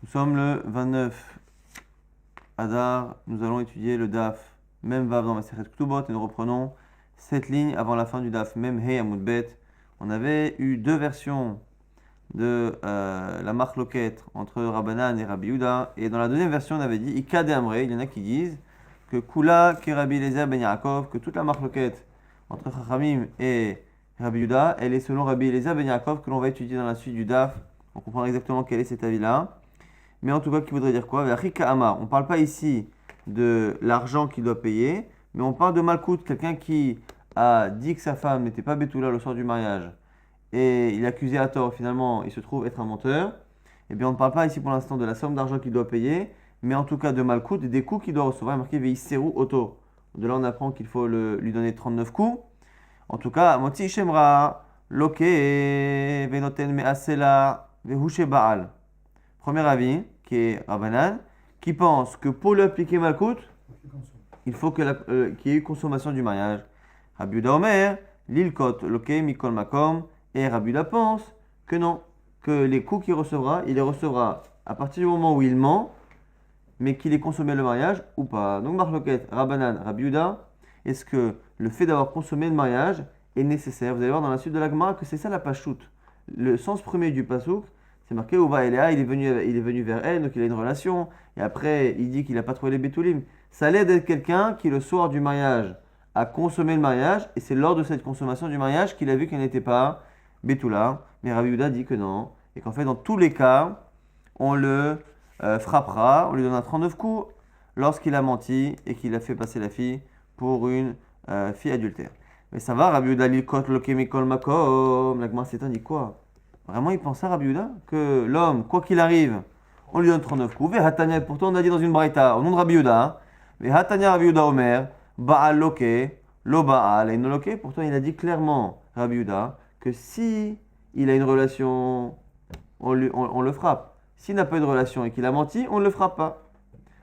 Nous sommes le 29 Adar, nous allons étudier le Daf Mem Vav dans Masechet Ktubot et nous reprenons cette ligne avant la fin du Daf Mem He Amud Bet. On avait eu deux versions de la marloquette entre Rabbanan et Rabbi Yehuda, et dans la deuxième version on avait dit Ika de Amre, il y en a qui disent que Kula ke Rabbi Eliezer ben Yaakov, que toute la marloquette entre Chachamim et Rabbi Yehuda, elle est selon Rabbi Eliezer ben Yaakov que l'on va étudier dans la suite du Daf. On comprendra exactement quel est cet avis-là. Mais en tout cas, qui voudrait dire quoi? On ne parle pas ici de l'argent qu'il doit payer, mais on parle de Malkout, quelqu'un qui a dit que sa femme n'était pas Betula le soir du mariage, et il est accusé à tort, finalement il se trouve être un menteur. Eh bien on ne parle pas ici pour l'instant de la somme d'argent qu'il doit payer, mais en tout cas de Malkout, des coups qu'il doit recevoir. Il est marqué Veisseru Auto. De là on apprend qu'il faut lui donner 39 coups. En tout cas, Moti Shemra, Loke, Venoten Measela, Vehushe Baal. Premier avis, qui est Rabbanan, qui pense que pour lui appliquer Malkout, il faut qu'il y ait eu consommation du mariage. Rabbi Yehuda Omer, Lilkot, Loke, Mikol Makom, et Rabbi Yehuda pense que non, que les coups qu'il recevra, il les recevra à partir du moment où il ment, mais qu'il ait consommé le mariage ou pas. Donc Marloquet, Rabbanan, Rabbi Yehuda, est-ce que le fait d'avoir consommé le mariage est nécessaire? Vous allez voir dans la suite de la Gemara que c'est ça la pachout. Le sens premier du pasouk, c'est marqué Uva Eléa, il est venu vers elle, donc il a une relation, et après il dit qu'il n'a pas trouvé les Betoulim. Ça a l'air d'être quelqu'un qui le soir du mariage a consommé le mariage, et c'est lors de cette consommation du mariage qu'il a vu qu'elle n'était pas Betula. Mais Rabbi Yehuda dit que non, et qu'en fait dans tous les cas, on le frappera, on lui donnera 39 coups lorsqu'il a menti et qu'il a fait passer la fille pour une fille adultère. Mais ça va, Rabbi Yehuda Lilkot Lokemikol Makom, la Gemara s'étonne, dit quoi? Vraiment, il pense à Rabbi Yehuda que l'homme, quoi qu'il arrive, on lui donne 39 coups. Hatanya, pourtant on a dit dans une braïta, au nom de Rabbi Yehuda, Hatanya Rabbi Yehuda Omer, Baal Loke, Lo Baal, et no Loke. Pourtant il a dit clairement, Rabbi Yehuda, que si il a une relation, on le frappe. S'il n'a pas eu de relation et qu'il a menti, on ne le frappe pas.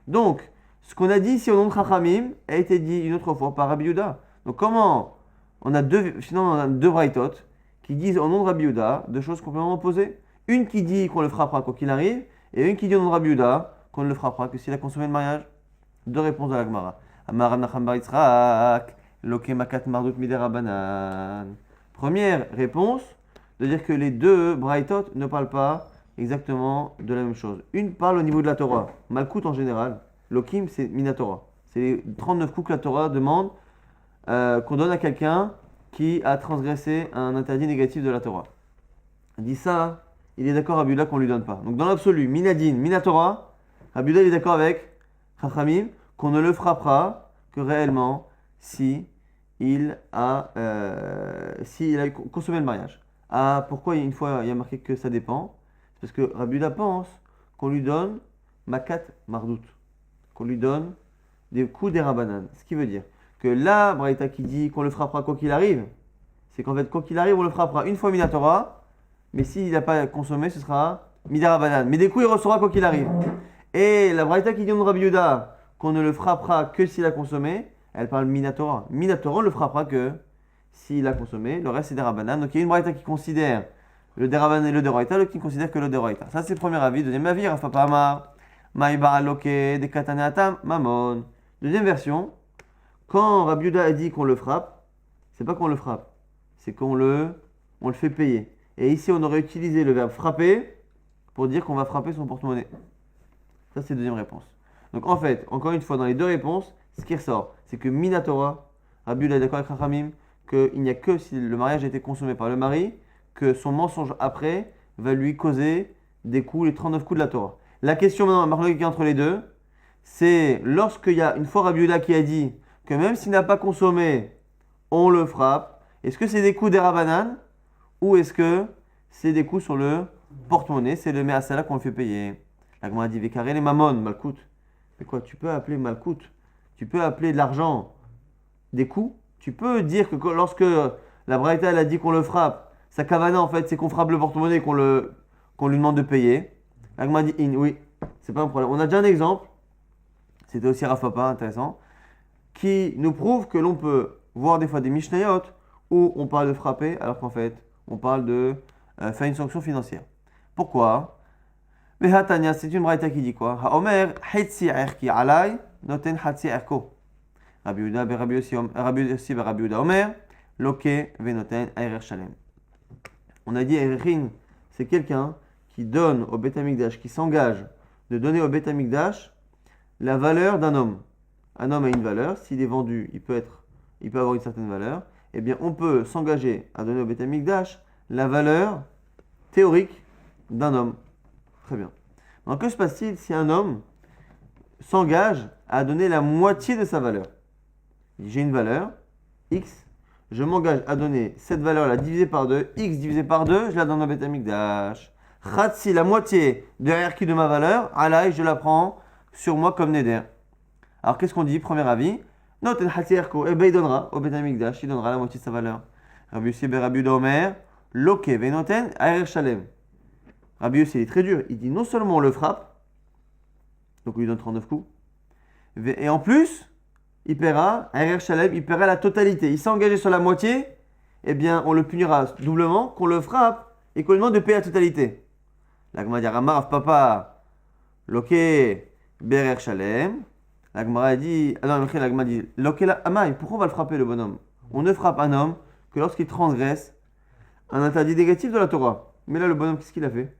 Donc, ce qu'on a dit ici au nom de Chachamim a été dit une autre fois par Rabbi Yehuda. Donc comment finalement on a deux braïtot qui disent au nom de Rabbi Yehuda deux choses complètement opposées. Une qui dit qu'on le frappera quoi qu'il arrive, et une qui dit au nom de Rabbi Yehuda qu'on ne le frappera que s'il a consommé le mariage. Deux réponses de la Gemara. Amar Nacham bar Yitzchak, Loke Makat Mardut Midei Rabbanan. Première réponse, de dire que les deux braïtot ne parlent pas exactement de la même chose. Une parle au niveau de la Torah. Malkout en général, Lokim c'est Minatora. C'est les 39 coups que la Torah demande qu'on donne à quelqu'un qui a transgressé un interdit négatif de la Torah. Il dit ça, il est d'accord Rabbi Yehuda qu'on ne lui donne pas. Donc dans l'absolu, Minadin, Minatora, Rabbi Yehuda est d'accord avec Chachamim qu'on ne le frappera que réellement si il a consommé le mariage. Ah, pourquoi une fois il y a marqué que ça dépend? C'est parce que Rabbi Yehuda pense qu'on lui donne Makat Mardout, qu'on lui donne des coups des Rabbanan. Ce qui veut dire que la braïta qui dit qu'on le frappera quoi qu'il arrive, c'est qu'en fait, quoi qu'il arrive, on le frappera une fois Minatora, mais s'il n'a pas consommé, ce sera Midei Rabbanan. Mais des coups, il recevra quoi qu'il arrive. Et la braïta qui dit au Rabbi Yehuda qu'on ne le frappera que s'il a consommé, elle parle Minatora. Minatora, on le frappera que s'il a consommé, le reste c'est des Rabbanan. Donc il y a une braïta qui considère le Derabanan et le Deroïta, l'autre qui considère que le Deroïta. Ça c'est le premier avis. Deuxième avis, Rav Papa Amar, Maïba Aloke, de Kataneatam, Mamon. Deuxième version, quand Rabbi Yehuda a dit qu'on le frappe, c'est pas qu'on le frappe, c'est qu'on le fait payer. Et ici, on aurait utilisé le verbe frapper pour dire qu'on va frapper son porte-monnaie. Ça, c'est la deuxième réponse. Donc, en fait, encore une fois, dans les deux réponses, ce qui ressort, c'est que Minatora, Rabbi Yehuda est d'accord avec Chachamim, qu'il n'y a que si le mariage a été consommé par le mari, que son mensonge après va lui causer des coups, les 39 coups de la Torah. La question maintenant, entre les deux, c'est lorsqu'il y a une fois Rabbi Yehuda qui a dit que même s'il n'a pas consommé, on le frappe. Est-ce que c'est des coups des Rabbanan ou est-ce que c'est des coups sur le porte-monnaie? C'est le Me'asala qu'on le fait payer. La Gemara dit Vekaré les Mamon, Malkout. Mais quoi, tu peux appeler Malkout, tu peux appeler de l'argent des coups. Tu peux dire que lorsque la Braïta elle a dit qu'on le frappe, sa kavana en fait c'est qu'on frappe le porte-monnaie et qu'on lui demande de payer. La Gemara dit oui, c'est pas un problème. On a déjà un exemple, c'était aussi Rav Papa, intéressant, qui nous prouve que l'on peut voir des fois des Mishnayot où on parle de frapper alors qu'en fait on parle de faire une sanction financière. Pourquoi? Mais Hatania, c'est une braïta qui dit quoi? Haomer, Hetsi erki alay, noten Hatsi erko. Rabbi Yehuda, Rabbi Yossi, Rabbi Yehuda Omer, Loke, Venoten, Erer Shalem. On a dit Erechin, c'est quelqu'un qui donne au Beth Amikdash, qui s'engage de donner au Beth Amikdash la valeur d'un homme. Un homme a une valeur, s'il est vendu, il peut avoir une certaine valeur. Eh bien, on peut s'engager à donner au Beth Amikdash la valeur théorique d'un homme. Très bien. Donc, que se passe-t-il si un homme s'engage à donner la moitié de sa valeur? J'ai une valeur, X, je m'engage à donner cette valeur-là divisée par 2, X divisé par 2, je la donne au Beth Amikdash. Khatsi, la moitié de RQ de ma valeur, alay, je la prends sur moi comme neder. Alors, qu'est-ce qu'on dit? Premier avis. Noten Hatsi Erko, eh bien, il donnera au Beth Amikdash, il donnera la moitié de sa valeur. Rabbi Yossi, Rabbi Yehuda Omer, Loke, Venoten, Erer Shalem. Rabbi Yossi, il est très dur. Il dit non seulement on le frappe, donc on lui donne 39 coups, et en plus, il paiera, Erer Shalem, il paiera la totalité. Il s'est engagé sur la moitié, eh bien, on le punira doublement, qu'on le frappe et qu'on lui demande de payer la totalité. La Gemara dit Ramar, papa, Loke, Berer Shalem. La Gemara dit, la Gemara dit, Loke la Amai, pourquoi on va le frapper le bonhomme? On ne frappe un homme que lorsqu'il transgresse un interdit négatif de la Torah. Mais là, le bonhomme, qu'est-ce qu'il a fait?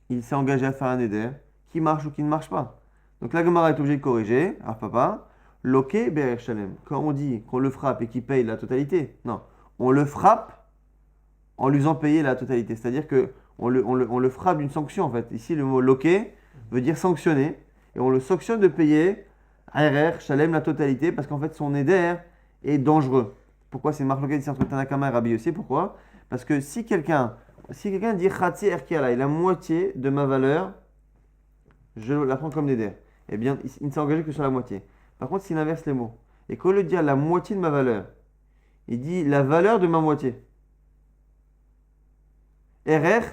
Il s'est engagé à faire un éder qui marche ou qui ne marche pas. Donc la Gemara est obligée de corriger. Alors papa, Loke Be'er Shalem. Quand on dit qu'on le frappe et qu'il paye la totalité, non, on le frappe en lui faisant payer la totalité. C'est-à-dire que on le frappe d'une sanction en fait. Ici, le mot Loke veut dire sanctionner et on le sanctionne de payer RR Shalem la totalité parce qu'en fait son éder est dangereux. Pourquoi c'est marque Loke entre Tanakama et Rabbi Yossi? Pourquoi? Parce que si quelqu'un dit Khatsi Erki alay, la moitié de ma valeur, je la prends comme neder. Eh bien, il ne s'est engagé que sur la moitié. Par contre, s'il inverse les mots, et qu'au lieu de dire la moitié de ma valeur, il dit la valeur de ma moitié. RR,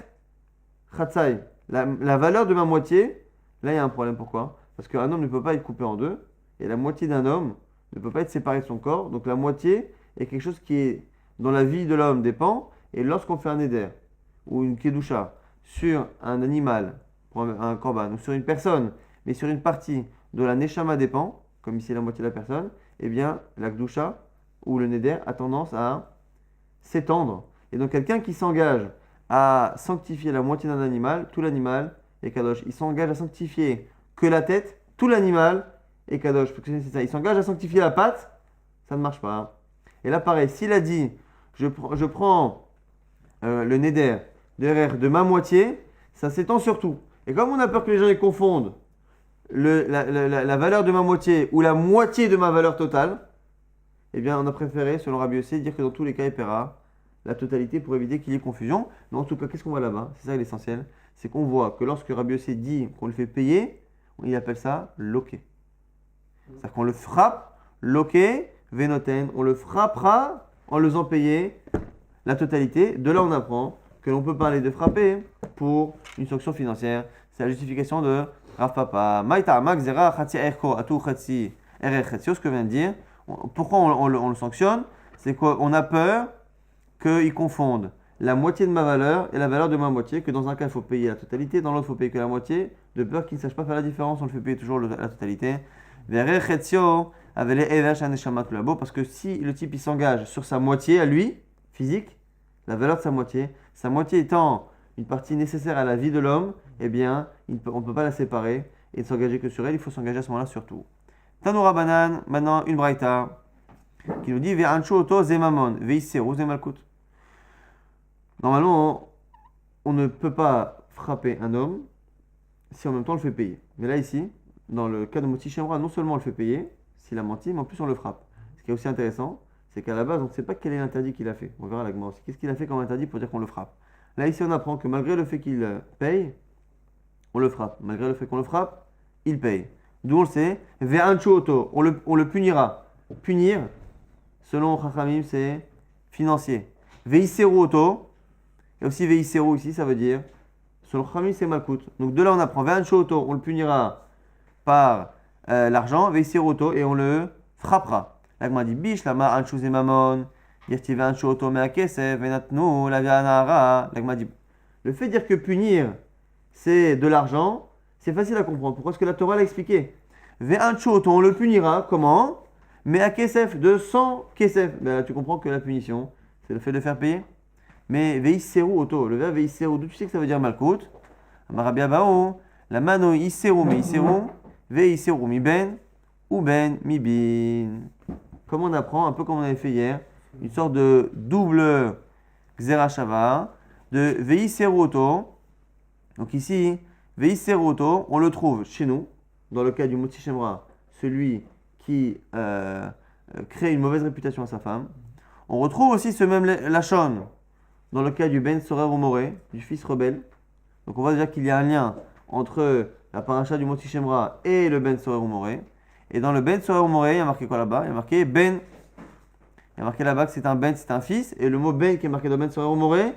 Khatsai, la valeur de ma moitié, là il y a un problème. Pourquoi? Parce qu'un homme ne peut pas être coupé en deux, et la moitié d'un homme ne peut pas être séparée de son corps. Donc la moitié est quelque chose qui est, dont la vie de l'homme dépend, et lorsqu'on fait un éder, ou une kedusha, sur un animal, un korban, ou sur une personne, mais sur une partie dont la neshama dépend, comme ici la moitié de la personne, eh bien, la kedusha, ou le neder, a tendance à s'étendre. Et donc, quelqu'un qui s'engage à sanctifier la moitié d'un animal, tout l'animal est kadosh. Il s'engage à sanctifier que la tête, tout l'animal est kadosh. Parce que c'est ça. Il s'engage à sanctifier la patte, ça ne marche pas. Et là, pareil, s'il a dit, je prends le neder de ma moitié, ça s'étend sur tout. Et comme on a peur que les gens les confondent, la valeur de ma moitié ou la moitié de ma valeur totale, eh bien, on a préféré, selon Rabbi Yossi, dire que dans tous les cas, il paiera la totalité pour éviter qu'il y ait confusion. Mais en tout cas, qu'est-ce qu'on voit là-bas? C'est ça l'essentiel. C'est qu'on voit que lorsque Rabbi Yossi dit qu'on le fait payer, il appelle ça loké. C'est-à-dire qu'on le frappe, loké, venoten, on le frappera en le faisant payer la totalité. De là, on apprend que l'on peut parler de frapper pour une sanction financière. C'est la justification de Rav Papa. Maïta, Magzera, Khatsi Erko, Atu Khatsi, Erer Khatsio, ce que vient de dire. Pourquoi on le sanctionne? C'est qu'on a peur qu'ils confondent la moitié de ma valeur et la valeur de ma moitié, que dans un cas il faut payer la totalité, dans l'autre il faut payer que la moitié, de peur qu'ils ne sachent pas faire la différence, on le fait payer toujours la totalité. Parce que si le type il s'engage sur sa moitié à lui, physique, la valeur de sa moitié étant une partie nécessaire à la vie de l'homme, eh bien on ne peut pas la séparer et ne s'engager que sur elle, il faut s'engager à ce moment-là sur tout. Tanoura Banan, maintenant une braïta qui nous dit Ve'ancho oto zemamon, ve'iseru zemalkut. Normalement, on ne peut pas frapper un homme si en même temps on le fait payer. Mais là, ici, dans le cas de Motsi Shemra, non seulement on le fait payer, s'il a menti, mais en plus on le frappe. Ce qui est aussi intéressant, c'est qu'à la base, on ne sait pas quel est l'interdit qu'il a fait. On verra la Gemara aussi. Qu'est-ce qu'il a fait comme interdit pour dire qu'on le frappe? Là, ici, on apprend que malgré le fait qu'il paye, on le frappe. Malgré le fait qu'on le frappe, il paye. D'où on le sait, Ve'ancho oto, on le punira. Punir, selon Chachamim, c'est financier. Ve'iseru oto, et aussi Ve'iseru ici, ça veut dire, selon Chachamim, c'est malkout. Donc de là, on apprend Ve'ancho oto, on le punira par l'argent, Ve'iseru oto, et on le frappera. Là, on dit Bish, lama ancho zemamon, dirti Ve'ancho oto me'akesef, ve'natnu la ve'anara. Là, on dit, le fait de dire que punir, c'est de l'argent, c'est facile à comprendre. Pourquoi? Parce que la Torah l'a expliqué. Ve'anchot, on le punira, comment? Mais à kesef, de 100 kesef. Ben là, tu comprends que la punition, c'est le fait de faire payer. Mais veisseru auto, le verbe veisseru, d'où tu sais que ça veut dire malkout? Marabia bao, la mano isseru mi isseru, veisseru mi ben, ou ben mi bin. Comme on apprend, un peu comme on avait fait hier, une sorte de double xerashava, de veisseru auto. Donc ici, veisseru auto, on le trouve chez nous, dans le cas du Motzi Shemra, celui qui crée une mauvaise réputation à sa femme. On retrouve aussi ce même lachon dans le cas du Ben Sorer ou Moré, du fils rebelle. Donc on voit déjà qu'il y a un lien entre la paracha du Motzi Shemra et le Ben Sorer ou Moré. Et dans le Ben Sorer ou Moré, il y a marqué quoi là-bas? Il y a marqué Ben. Il y a marqué là-bas que c'est un Ben, c'est un fils. Et le mot Ben qui est marqué dans Ben Sorer ou Moré,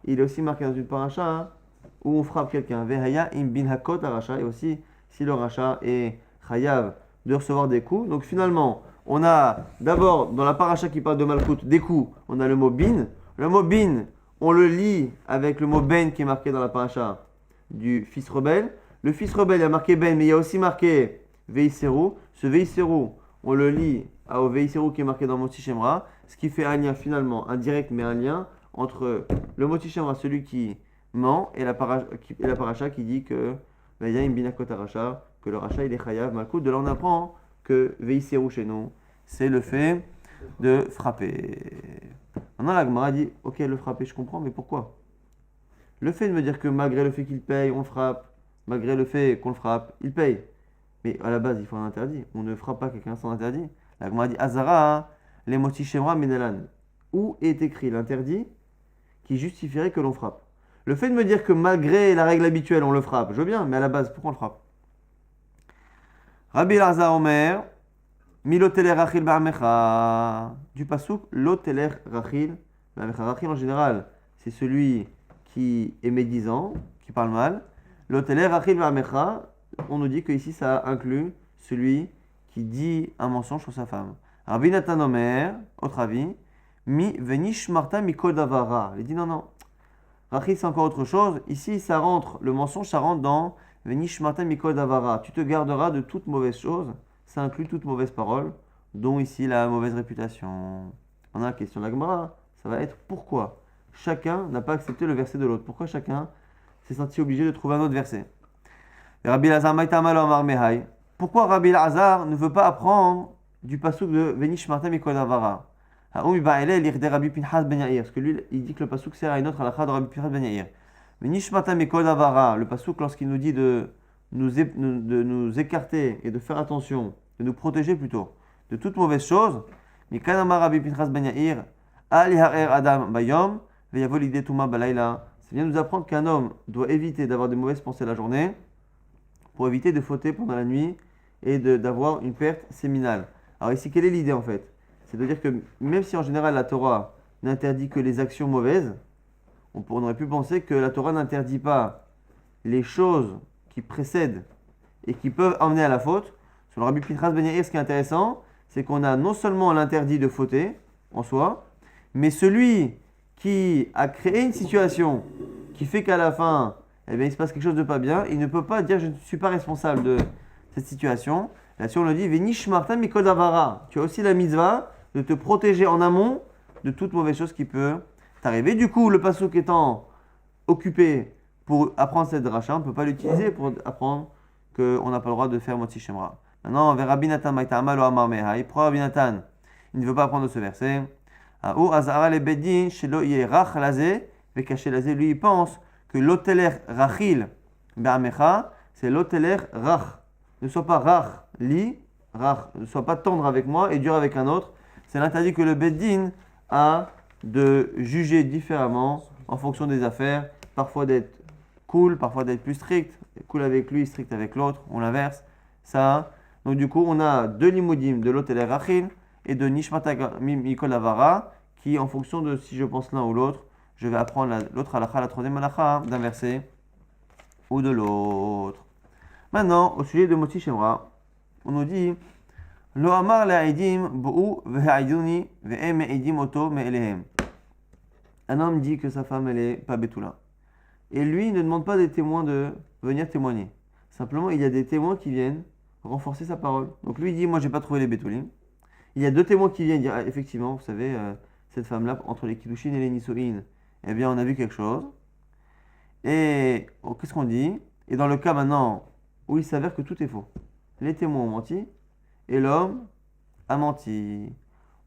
il est aussi marqué dans une paracha hein, où on frappe quelqu'un. Vehaya im bin hakot aracha. Et aussi si le rachat est chayav de recevoir des coups. Donc finalement, on a d'abord dans la paracha qui parle de malkout des coups, on a le mot bin. Le mot bin, on le lit avec le mot ben qui est marqué dans la paracha du fils rebelle. Le fils rebelle, il y a marqué ben, mais il y a aussi marqué veiseru. Ce veiseru, on le lit au veiseru qui est marqué dans Motzi Shemra, ce qui fait un lien finalement indirect, mais un lien entre le Motzi Shemra, celui qui ment, et la paracha qui dit que il y a une binakot aracha, que le rachat il est chayav malkout. De là on apprend que veiseru chez nous, c'est le fait de frapper. Maintenant la Gemara dit, ok le frapper je comprends, mais pourquoi? Le fait de me dire que malgré le fait qu'il paye, on frappe, malgré le fait qu'on le frappe, il paye. Mais à la base il faut un interdit, on ne frappe pas quelqu'un sans interdit. La Gemara dit, Azara, les Motzi Shemra Menelan. Où est écrit l'interdit qui justifierait que l'on frappe? Le fait de me dire que malgré la règle habituelle, on le frappe, je veux bien, mais à la base, pourquoi on le frappe? Rabbi Elazar Omer, Miloteler Rachil Ba'amecha. Du pasouk, Loteler Rachil Ba'amecha. Rachil en général, c'est celui qui est médisant, qui parle mal. Loteler Rachil Ba'amecha, on nous dit que ici ça inclut celui qui dit un mensonge sur sa femme. Rabbi Nathan Omer, autre avis, Mi Venish Marta Mikol Davara. Il dit non, non. Rachil, c'est encore autre chose. Ici, ça rentre, le mensonge, ça rentre dans Venish Martin Mikol Davara. Tu te garderas de toute mauvaise chose. Ça inclut toute mauvaise parole, dont ici la mauvaise réputation. On a la question de la Gemara. Ça va être pourquoi chacun n'a pas accepté le verset de l'autre? Pourquoi chacun s'est senti obligé de trouver un autre verset? Rabbi Elazar Maïtamal Omar Mehai. Pourquoi Rabbi Elazar ne veut pas apprendre du pasuk de Venish Martin Mikol Davara? Parce que lui, il dit que le pasuk sert à une autre halakha de Rabbi Pinchas ben Yair. Mais Nishmata Mikol Davara, le pasuk lorsqu'il nous dit de nous écarter et de faire attention, de nous protéger plutôt de toute mauvaise chose. Mais Kanama Rabbi Pinchas ben Yair, Al Yaher Adam Bayom, Veyavol Idetuma Balayla. Ça vient nous apprendre qu'un homme doit éviter d'avoir des mauvaises pensées la journée pour éviter de fauter pendant la nuit et d'avoir une perte séminale. Alors ici, quelle est l'idée en fait? C'est de dire que même si en général la Torah n'interdit que les actions mauvaises, on aurait pu penser que la Torah n'interdit pas les choses qui précèdent et qui peuvent emmener à la faute. Sur le Rabbi Pinchas ben Yair, ce qui est intéressant, c'est qu'on a non seulement l'interdit de fauter en soi, mais celui qui a créé une situation qui fait qu'à la fin, eh bien, il se passe quelque chose de pas bien, il ne peut pas dire je ne suis pas responsable de cette situation. Là-dessus, on le dit Venish Martin Mikol Davara. Tu as aussi la mitzvah de te protéger en amont de toute mauvaise chose qui peut t'arriver. Du coup, le pasuk étant occupé pour apprendre cette dracha, on ne peut pas l'utiliser pour apprendre qu'on n'a pas le droit de faire Motzi Shemra. Maintenant, vers Rabbi Nathan Maïtama lo Amar Mehai. Pourquoi Rabbi Nathan il ne veut pas apprendre ce verset? Ou Azara le Bedin, Shelo Yerach Lazé, Vekaché Lazé, lui il pense que l'oteler Rachil Be'amecha, c'est l'oteler Rach. Ne sois pas Rach, li, Rach. Ne sois pas tendre avec moi et dur avec un autre. C'est l'interdit que le Beddin a de juger différemment en fonction des affaires, parfois d'être cool, parfois d'être plus strict, cool avec lui, strict avec l'autre, on l'inverse. Ça. Donc du coup, on a deux limoudim de l'hôtel Rachil et de Nishmata Mikol Avara qui, en fonction de si je pense l'un ou l'autre, je vais apprendre l'autre halakha, la troisième halakha d'un verset ou de l'autre. Maintenant, au sujet de Motzi Shemra, on nous dit Lo amar le'aidim bo'u ve'aiduni ve'em eidim oto me'elehem. Un homme dit que sa femme elle est pas betula. et lui il ne demande pas des témoins de venir témoigner. Simplement, il y a des témoins qui viennent renforcer sa parole. Donc lui il dit, moi j'ai pas trouvé les bétoulim. Il y a deux témoins qui viennent dire, ah, effectivement, vous savez, cette femme-là, entre les kiddushin et les nisoïn, eh bien on a vu quelque chose. Et oh, qu'est-ce qu'on dit? Et dans le cas maintenant où il s'avère que tout est faux. Les témoins ont menti et l'homme a menti.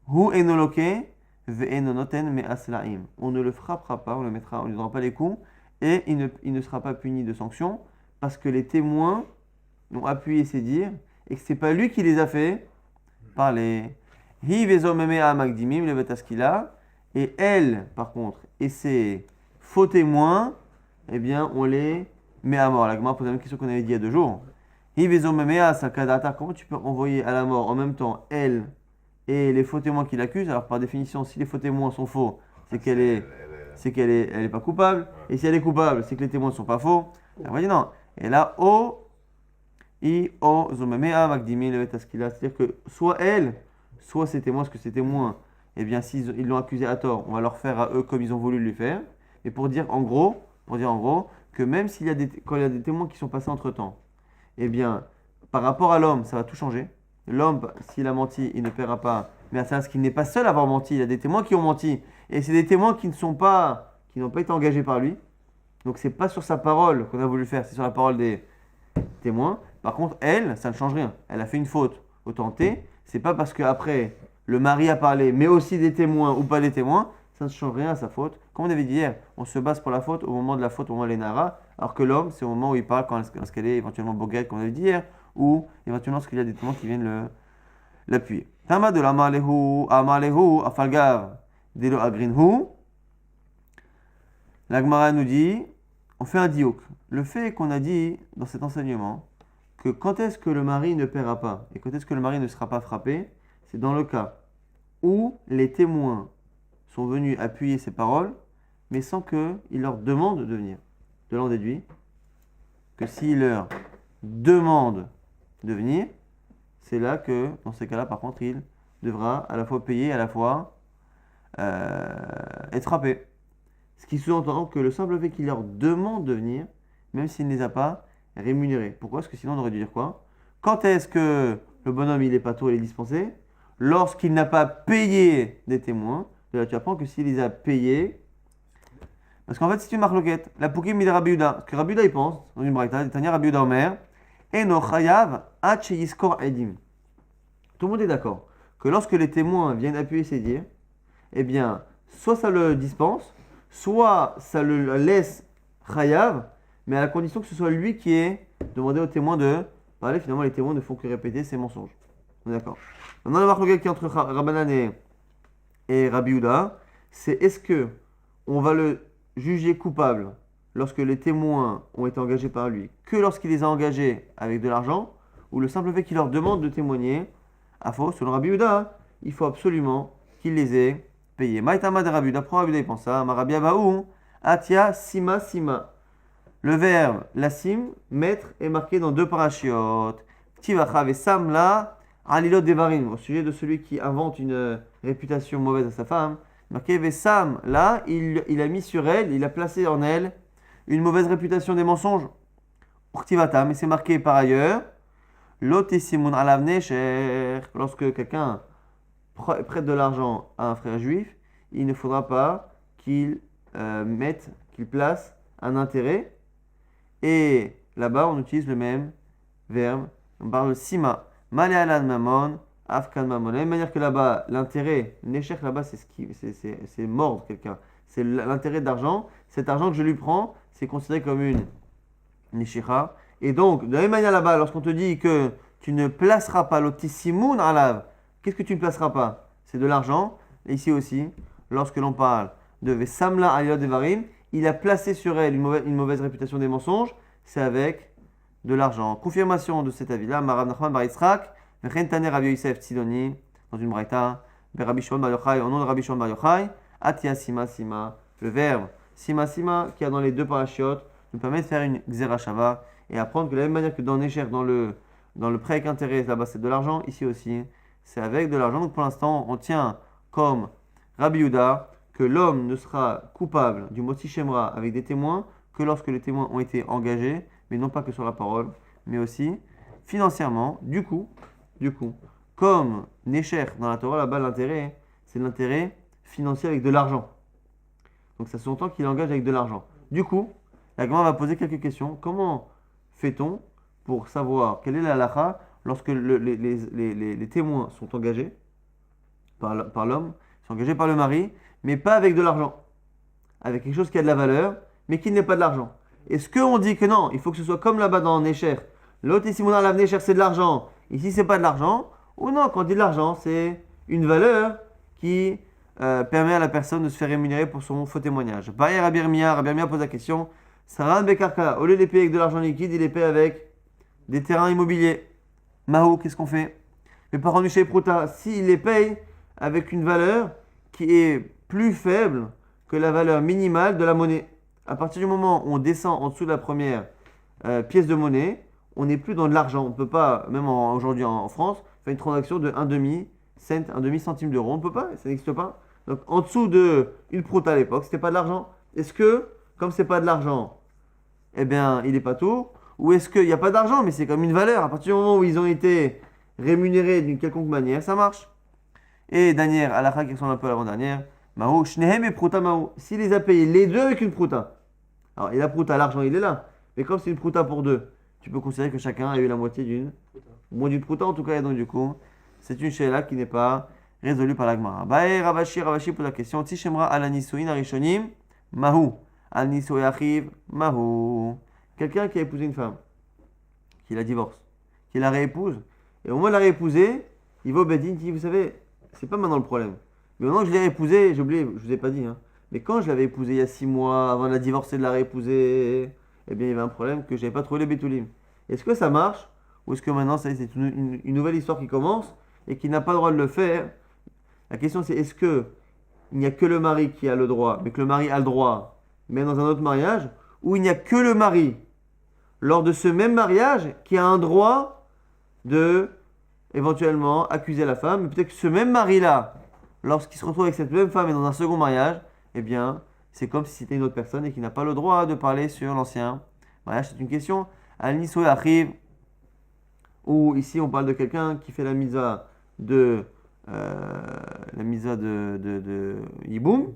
Hu enoloke ve'enonoten me aslaim. On ne le frappera pas, on ne lui donnera pas les coups et il ne sera pas puni de sanctions parce que les témoins ont appuyé ses dires et que c'est pas lui qui les a fait parler. Hi vezo memea magdimim le betaskila. Et elle, par contre, et ses faux témoins, eh bien, on les met à mort. La Gemara pose la même question qu'on avait dit il y a 2 jours. Hi vezo memea sakadata. Comment tu peux envoyer à la mort en même temps elle et les faux témoins qui l'accusent? Alors, par définition, si les faux témoins sont faux, c'est qu'elle est pas coupable. Et si elle est coupable, c'est que les témoins ne sont pas faux. Elle va dire non. Et là, zomemea magdimim le betaskila. C'est-à-dire que soit elle, soit ces témoins, parce que ces témoins, eh bien, s'ils l'ont accusé à tort, on va leur faire à eux comme ils ont voulu lui faire. Et pour dire en gros que même quand il y a des témoins qui sont passés entre-temps, eh bien, par rapport à l'homme, ça va tout changer. L'homme, s'il a menti, il ne paiera pas. Mais à savoir qu'il n'est pas seul à avoir menti, il y a des témoins qui ont menti. Et c'est des témoins qui n'ont pas été engagés par lui. Donc c'est pas sur sa parole qu'on a voulu faire, c'est sur la parole des témoins. Par contre, elle, ça ne change rien. Elle a fait une faute. Autant c'est pas parce qu'après le mari a parlé, mais aussi des témoins ou pas des témoins, ça ne change rien à sa faute. Comme on avait dit hier, on se base pour la faute au moment de la faute, au moment où elle est nara, alors que l'homme, c'est au moment où il parle lorsqu'elle est éventuellement boguette, comme on avait dit hier, ou éventuellement lorsqu'il y a des témoins qui viennent l'appuyer. Tama de amalehu, afalgav, delo agrinhu. La Gemara nous dit, on fait un diouk. Le fait qu'on a dit dans cet enseignement que quand est-ce que le mari ne paiera pas et quand est-ce que le mari ne sera pas frappé, c'est dans le cas où les témoins sont venus appuyer ses paroles, mais sans qu'il leur demande de venir. De là on déduit que s'il leur demande de venir, c'est là que, dans ces cas-là, par contre, il devra à la fois payer, à la fois être frappé. Ce qui sous-entend que le simple fait qu'il leur demande de venir, même s'il ne les a pas rémunérés. Pourquoi? Parce que sinon on aurait dû dire quoi? Quand est-ce que le bonhomme il est pato, il est dispensé? Lorsqu'il n'a pas payé des témoins. De là tu apprends que s'il les a payés, parce qu'en fait c'est une marloquette. La poukim de Rabbi Yehuda. Ce que Rabbi Yehuda il pense, dans une braïta, Tanya Rabbi Yehuda Omer, Eno chayav ad sheyiskor edim. Tout le monde est d'accord que lorsque les témoins viennent appuyer ses dires, eh bien, soit ça le dispense, soit ça le laisse chayav, mais à la condition que ce soit lui qui ait demandé aux témoins de parler. Finalement, les témoins ne font que répéter ces mensonges. On est d'accord. Maintenant, la marque qui est entre Rabbanan et Rabbi Yehuda, c'est est-ce que on va le juger coupable lorsque les témoins ont été engagés par lui, que lorsqu'il les a engagés avec de l'argent, ou le simple fait qu'il leur demande de témoigner, à faux, selon Rabbi Yehuda, il faut absolument qu'il les ait payés. Maïtama de Rabbi Yehuda, pro Rabbi Yehuda, il pense ça, Marabi Abaou, Atia, Sima, Sima. Le verbe lassim, mettre, est marqué dans 2 parachiotes. Tivachav et Samla, Alilot Devarim, au sujet de celui qui invente une réputation mauvaise à sa femme. Marqué Vesam, là, il a mis sur elle, il a placé en elle une mauvaise réputation des mensonges. Urtivatam, et c'est marqué par ailleurs, Lotisimun alavne cher. Lorsque quelqu'un prête de l'argent à un frère juif, il ne faudra pas qu'il qu'il place un intérêt. Et là-bas, on utilise le même verbe. On parle de sima. Malealan mamon, afkan mamon. De la même manière que là-bas, l'intérêt, l'échec là-bas, c'est mordre quelqu'un. C'est l'intérêt d'argent. Cet argent que je lui prends, c'est considéré comme une neshira. Et donc, de la même manière là-bas, lorsqu'on te dit que tu ne placeras pas l'otissimoun alav, qu'est-ce que tu ne placeras pas? C'est de l'argent. Et ici aussi, lorsque l'on parle de Vesamla ayot devarim, il a placé sur elle une mauvaise réputation des mensonges, c'est avec de l'argent. Confirmation de cet avis-là, Marav Nachman Bar Yitzhak, Vechentane Rabbi Yosef Tzidoni, dans une braïta, Rabbi Shimon Bar Yochai, au nom de Rabbi Shimon Bar Yochai, Atia Sima Sima, le verbe Sima Sima, qui a dans les 2 parachiotes, nous permet de faire une Xera Shava et apprendre que de la même manière que dans Nécher, dans le prêt avec intérêt, là-bas c'est de l'argent, ici aussi, c'est avec de l'argent. Donc pour l'instant, on tient comme Rabbi Yehuda que l'homme ne sera coupable du Motzi Shemra avec des témoins que lorsque les témoins ont été engagés, mais non pas que sur la parole, mais aussi financièrement. Du coup, comme Nécher dans la Torah, là-bas, l'intérêt, c'est l'intérêt financier avec de l'argent. Donc ça s'entend qu'il engage avec de l'argent. Du coup, la Gemara va poser quelques questions. Comment fait-on pour savoir quelle est la halakha lorsque les témoins sont engagés par l'homme, sont engagés par le mari, mais pas avec de l'argent, avec quelque chose qui a de la valeur, mais qui n'est pas de l'argent. Est-ce qu'on dit que non, il faut que ce soit comme là-bas dans Nécher, l'autre ici, la Nécher, c'est de l'argent, ici, c'est pas de l'argent, ou non, quand on dit de l'argent, c'est une valeur qui permet à la personne de se faire rémunérer pour son faux témoignage. Bayer Rabbi Yirmiyah pose la question, Saran Bekarka, au lieu de les payer avec de l'argent liquide, il les paye avec des terrains immobiliers. Mahou, qu'est-ce qu'on fait? Les parents du Shei Prouta, s'il les paye avec une valeur qui est plus faible que la valeur minimale de la monnaie. À partir du moment où on descend en dessous de la première pièce de monnaie, on n'est plus dans de l'argent. On ne peut pas, même aujourd'hui en France, faire une transaction de 1,5 cent, 1,5 centime d'euro. On ne peut pas, ça n'existe pas. Donc en dessous de une prouta à l'époque, c'était pas de l'argent. Est-ce que, comme c'est pas de l'argent, eh bien, il n'est pas tout? Ou est-ce qu'il n'y a pas d'argent, mais c'est comme une valeur? À partir du moment où ils ont été rémunérés d'une quelconque manière, ça marche. Et dernière, halakha qui ressemble un peu à l'avant-dernière, Mahou, Shnehem et Prouta Mahou. S'il les a payés les deux avec une prouta. Alors, et la prouta, l'argent, il est là. Mais comme c'est une prouta pour deux, tu peux considérer que chacun a eu la moitié d'une. Ou moins d'une prouta en tout cas. Et donc, du coup, c'est une sheila qui n'est pas résolue par la Gemara. Bae Ravashi pose la question. Tishemra alanisouin arishonim, Mahou. Alanisouin achiv, Mahou. Quelqu'un qui a épousé une femme, qui la divorce, qui la réépouse. Et au moment de la réépouser, il va au Bedin, il dit, vous savez, c'est pas maintenant le problème. Mais maintenant que je l'ai épousée, j'ai oublié, je vous ai pas dit, hein, mais quand je l'avais épousée il y a 6 mois, avant de la divorcer, de la réépouser, eh bien il y avait un problème que je n'avais pas trouvé les Betoulim. Est-ce que ça marche? Ou est-ce que maintenant c'est une nouvelle histoire qui commence et qui n'a pas le droit de le faire? La question c'est est-ce que il n'y a que le mari qui a le droit, mais que le mari a le droit, mais dans un autre mariage, ou il n'y a que le mari, lors de ce même mariage, qui a un droit de éventuellement accuser la femme, mais peut-être que ce même mari-là, lorsqu'il se retrouve avec cette même femme et dans un second mariage, eh bien, c'est comme si c'était une autre personne et qui n'a pas le droit de parler sur l'ancien mariage. C'est une question. Al-Nisoe arrive, où ici on parle de quelqu'un qui fait la misa de Yiboum.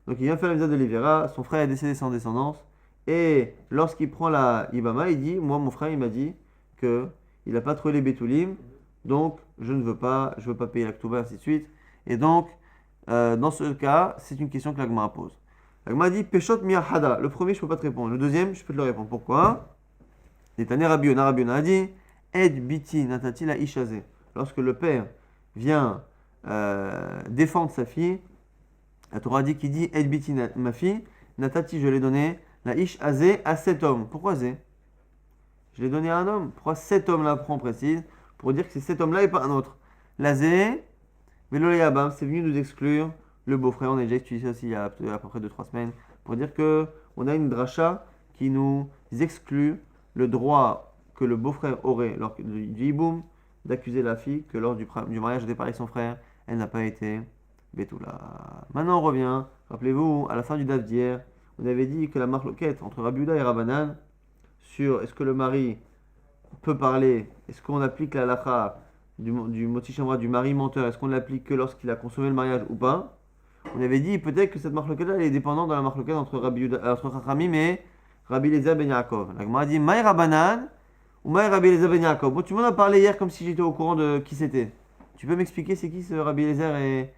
Donc il vient faire la misa de Livera, son frère est décédé sans descendance, et lorsqu'il prend la Ibama, il dit, moi mon frère il m'a dit qu'il n'a pas trouvé les Betoulim, donc je veux pas payer la K'touba, ainsi de suite. Et donc, dans ce cas, c'est une question que la Gemara pose. La Gemara dit Peshot miyahada. Le premier, je ne peux pas te répondre. Le deuxième, je peux te le répondre. Pourquoi? Netane Rabbi Yona a dit Ed biti natati la ishaze. Lorsque le père vient défendre sa fille, la Torah dit qu'il dit Ed biti ma fille, natati, je l'ai donné, la ishaze à cet homme. Pourquoi zé? Je l'ai donné à un homme. Pourquoi cet homme-là prend précise? Pour dire que c'est cet homme-là et pas un autre. La zé. Mais l'Oléabam, c'est venu nous exclure le beau-frère. On a déjà utilisé ça aussi il y a à peu près 2-3 semaines pour dire qu'on a une dracha qui nous exclut le droit que le beau-frère aurait lors du hiboum d'accuser la fille que lors du mariage de départ avec son frère, elle n'a pas été Betula. Maintenant on revient, rappelez-vous, à la fin du daf d'hier, on avait dit que la marloquette entre Rabbi Yehuda et Rabbanan sur est-ce que le mari peut parler, est-ce qu'on applique la halakha du moti chamra, du mari menteur, est-ce qu'on l'applique que lorsqu'il a consommé le mariage ou pas? On avait dit peut-être que cette marloquette elle est dépendante de la marloquette entre Chachamim et Rabbi Eliezer ben Yaakov. La Gemara dit Maï Rabbanan ou Maï Rabbi Eliezer ben Yaakov. Bon, tu m'en as parlé hier comme si j'étais au courant de qui c'était. Tu peux m'expliquer c'est qui ce Rabbi Eliezer et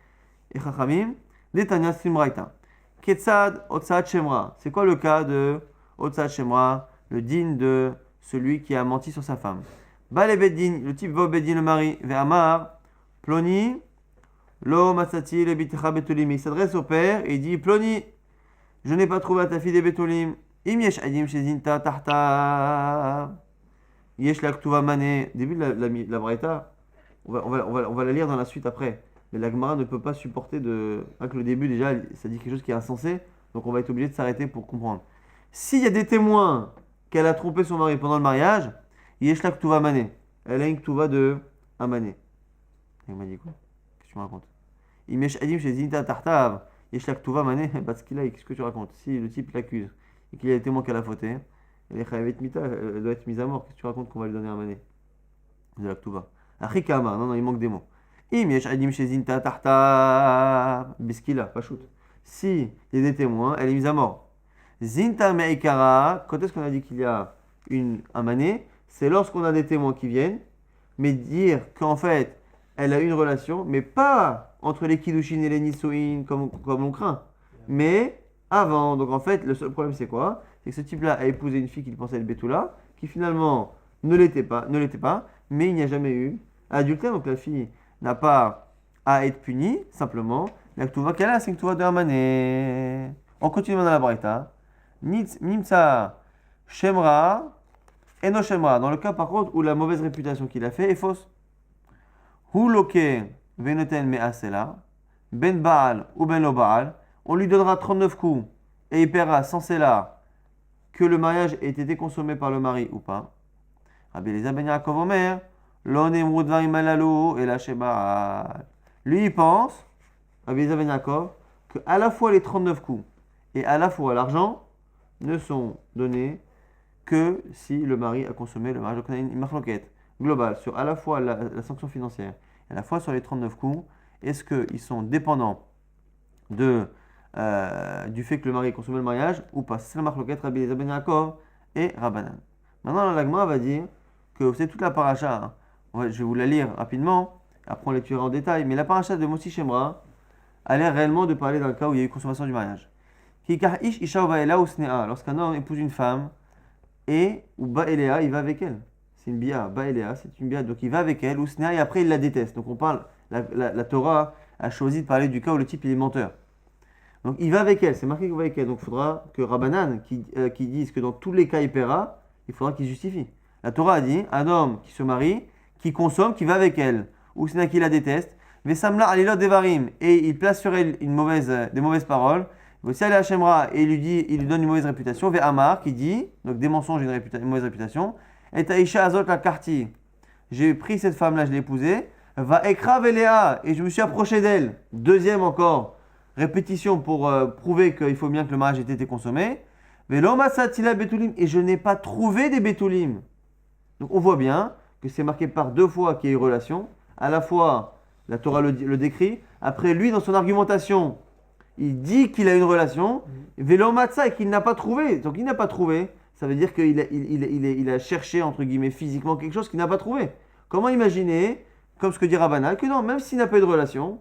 Chachamim? Netanya Simraita. Ketzad Otsad Shemra. C'est quoi le cas de Otsad Shemra, le digne de celui qui a menti sur sa femme? Bale Beddin, le type va au Beddin, le mari, Ve'amar, Ploni, Lo Matsati, le Bitecha Betulim. Il s'adresse au père et il dit Ploni, je n'ai pas trouvé à ta fille des Betulim. Im Yesh Adim Shezinta Tahta. Yesh Laktuva Mane. Début de la Braïta, on va la lire dans la suite après. Mais la Gemara ne peut pas supporter que le début déjà, ça dit quelque chose qui est insensé. Donc on va être obligé de s'arrêter pour comprendre. S'il y a des témoins qu'elle a trompé son mari pendant le mariage, Yeshla Ktuva Mané. Elle a une Ktuva de Amané. Il m'a dit quoi? Qu'est-ce que tu me racontes? Imesh Adim chez Zinta Tartav. Yeshla Ktuva Mané. Batskila, qu'est-ce que tu racontes? Si le type l'accuse, et qu'il y a des témoins qu'elle a fauté, elle est chayavet mita, elle doit être mise à mort. Qu'est-ce que tu racontes qu'on va lui donner un mané de la Ktuva? Achikama, non, il manque des mots. Im yesh adim shezinta tahta biskila, pas shoot. Si il y a des témoins, elle est mise à mort. Zinta meikara, quand est-ce qu'on a dit qu'il y a un mané? C'est lorsqu'on a des témoins qui viennent, mais dire qu'en fait, elle a une relation, mais pas entre les Kiddushin et les Nisuin comme on craint, mais avant. Donc en fait, le seul problème c'est quoi? C'est que ce type-là a épousé une fille qu'il pensait être Betula, qui finalement ne l'était pas, mais il n'y a jamais eu adultère, donc la fille n'a pas à être punie, simplement. La Ktuva qu'elle a, c'est une Ktuva de Hamané. On continue dans la Braïta. Nimsa Shemra. Et no Shemra, dans le cas par contre où la mauvaise réputation qu'il a fait est fausse. Hu loke venoten me'asela, ben Baal ou ben lo Baal, on lui donnera 39 coups et il paiera sans cela que le mariage ait été consommé par le mari ou pas. Rabbi Eliezer ben Yaakov Omer, lo nemru dvarim halalu ela shebaal. Lui il pense, Rabbi Eliezer ben Yaakov, que à la fois les 39 coups et à la fois l'argent ne sont donnés que si le mari a consommé le mariage. Donc on a une marloquette globale sur à la fois la sanction financière et à la fois sur les 39 coups. Est-ce qu'ils sont dépendants du fait que le mari ait consommé le mariage ou pas? C'est la marloquette Rabbi Eliezer ben Yaakov et Rabbanan. Maintenant la Gemara va dire que c'est toute la paracha. Je vais vous la lire rapidement, après on l'étudiera en détail, mais la paracha de Mossi Shemra a l'air réellement de parler d'un cas où il y a eu consommation du mariage. Lorsqu'un homme épouse une femme, et ou Baéléa, il va avec elle. C'est une bia. Baéléa, c'est une bia. Donc il va avec elle, ou Snea, et après il la déteste. Donc on parle, la Torah a choisi de parler du cas où le type il est menteur. Donc il va avec elle, c'est marqué qu'il va avec elle. Donc il faudra que Rabbanan, qui dise que dans tous les cas il paiera, il faudra qu'il justifie. La Torah a dit un homme qui se marie, qui consomme, qui va avec elle, ou Snea qui la déteste, Vesamla alilot devarim, et il place sur elle des mauvaises paroles. Aussi aller à Shemra et il lui donne une mauvaise réputation. Ve Amar qui dit, donc des mensonges et une mauvaise réputation. Et Taïcha Azot la Karti. J'ai pris cette femme-là, je l'ai épousée. Va Ekra Veléa et je me suis approché d'elle. Deuxième encore répétition pour prouver qu'il faut bien que le mariage ait été consommé. Velo Masatila Betulim et je n'ai pas trouvé des Betulim. Donc on voit bien que c'est marqué par deux fois qu'il y a eu relation. À la fois la Torah le décrit. Après lui dans son argumentation. Il dit qu'il a une relation, Vélo Matza et qu'il n'a pas trouvé. Donc il n'a pas trouvé, ça veut dire qu'il a cherché, entre guillemets, physiquement quelque chose qu'il n'a pas trouvé. Comment imaginer, comme ce que dit Rabbanan, que non, même s'il n'a pas eu de relation,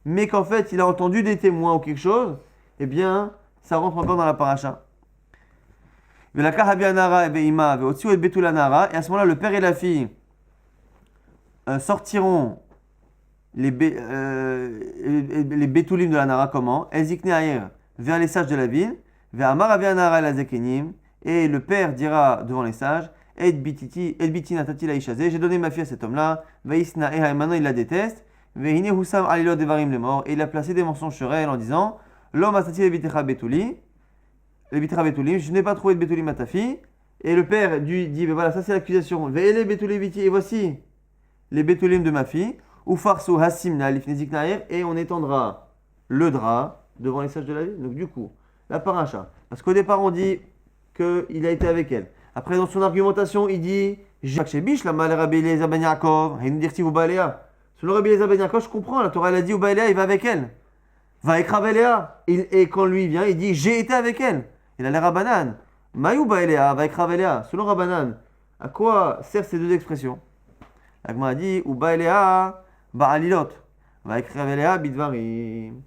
mais qu'en fait il a entendu des témoins ou quelque chose, eh bien, ça rentre encore dans la paracha. Et à ce moment-là, le père et la fille sortiront les Betoulim de la Nara, comment? Ezikneaïr, vers les sages de la ville, vers Amar Avianara la Zekenim, et le père dira devant les sages, Et biti natati la ishazé, j'ai donné ma fille à cet homme-là, Vaisna et maintenant il la déteste, Vehine Husam alilo devarim le mort, et il a placé des mensonges sur elle en disant, L'homme atati le bitecha betuli, je n'ai pas trouvé de Betulim à ta fille, et le père dit, ben voilà, ça c'est l'accusation, Ve'ele Betuli biti, et voici les Betulim de ma fille, ou farsu hasim na lifnezik naer, et on étendra le drap devant les sages de la ville. Donc du coup, la paracha. Parce qu'au départ on dit qu'il a été avec elle. Après dans son argumentation il dit Jacques Shebish, la mal Rabbi Eliezer ben Yaakov, et nous dire si vous baléa. Selon Rabbi Eliezer ben Yaakov, je comprends, la Torah elle a dit ou baléa, il va avec elle. Va écraveléa. Et quand lui vient, il dit j'ai été avec elle. Il a l'air Rabbanan. Maïou baléa, va écraveléa. Selon Rabbanan, à quoi servent ces deux expressions? L'Agma a dit ou baléa. Ba'alilot, va écrire Eléa bidvarim.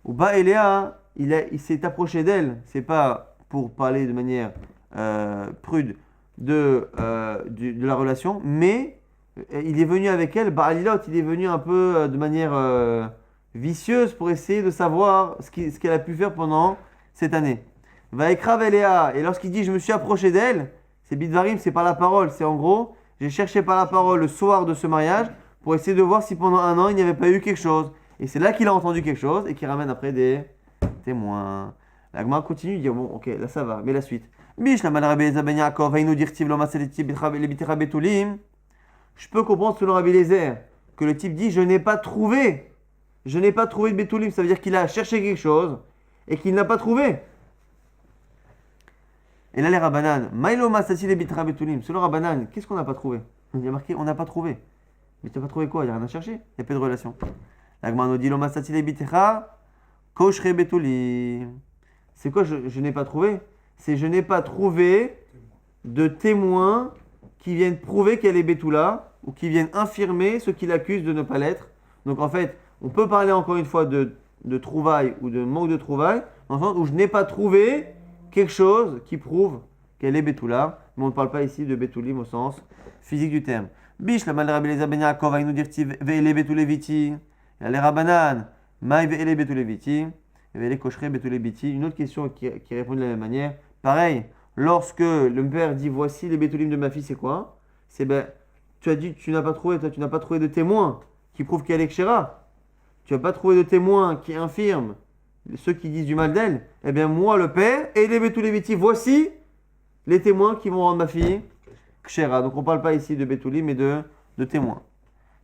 Ou Ba'eléa, il s'est approché d'elle, c'est pas pour parler de manière prude de la relation, mais il est venu avec elle, Ba'alilot, il est venu un peu de manière vicieuse pour essayer de savoir ce qu'elle a pu faire pendant cette année. Va écrire Eléa, et lorsqu'il dit je me suis approché d'elle, c'est bidvarim, c'est par la parole, c'est en gros, j'ai cherché par la parole le soir de ce mariage, pour essayer de voir si pendant un an il n'y avait pas eu quelque chose. Et c'est là qu'il a entendu quelque chose et qu'il ramène après des témoins. La Gemara continue de dire bon, ok, là ça va, mais la suite. Je peux comprendre selon Rabbi Eliezer que le type dit je n'ai pas trouvé de Betoulim. Ça veut dire qu'il a cherché quelque chose et qu'il n'a pas trouvé. Et là, les Rabbanan, Maïlo Masati les Bitra Betulim. Selon Rabbanan, qu'est-ce qu'on n'a pas trouvé? Il y a marqué, on n'a pas trouvé. Mais tu n'as pas trouvé quoi? Il n'y a rien à chercher. Il n'y a pas de relation. La Gemara nous dit, Lo Masati les Bitra Koshre Betulim. C'est quoi je n'ai pas trouvé? C'est je n'ai pas trouvé de témoins qui viennent prouver qu'elle est Betula ou qui viennent infirmer ceux qui l'accusent de ne pas l'être. Donc en fait, on peut parler encore une fois de trouvailles ou de manque de trouvailles, dans le sens où je n'ai pas trouvé quelque chose qui prouve qu'elle est Betula, mais on ne parle pas ici de Betulim au sens physique du terme. Bish, la mal Rabbi Eliezer ben Yaakov, va nous dire Ve'ele Betuleviti, les Rabbanan, Maï Ve'ele Betuleviti, Ve'ele Koshre Betuleviti. Une autre question qui répond de la même manière. Pareil, lorsque le père dit voici les Betulim de ma fille, c'est quoi? C'est tu as dit tu n'as pas trouvé de témoins qui prouvent qu'elle est Kshera. Tu n'as pas trouvé de témoins qui infirment ceux qui disent du mal d'elle. Eh bien moi le père et les Betuleviti, voici les témoins qui vont rendre ma fille Kshera. Donc on ne parle pas ici de Betulim mais de témoins.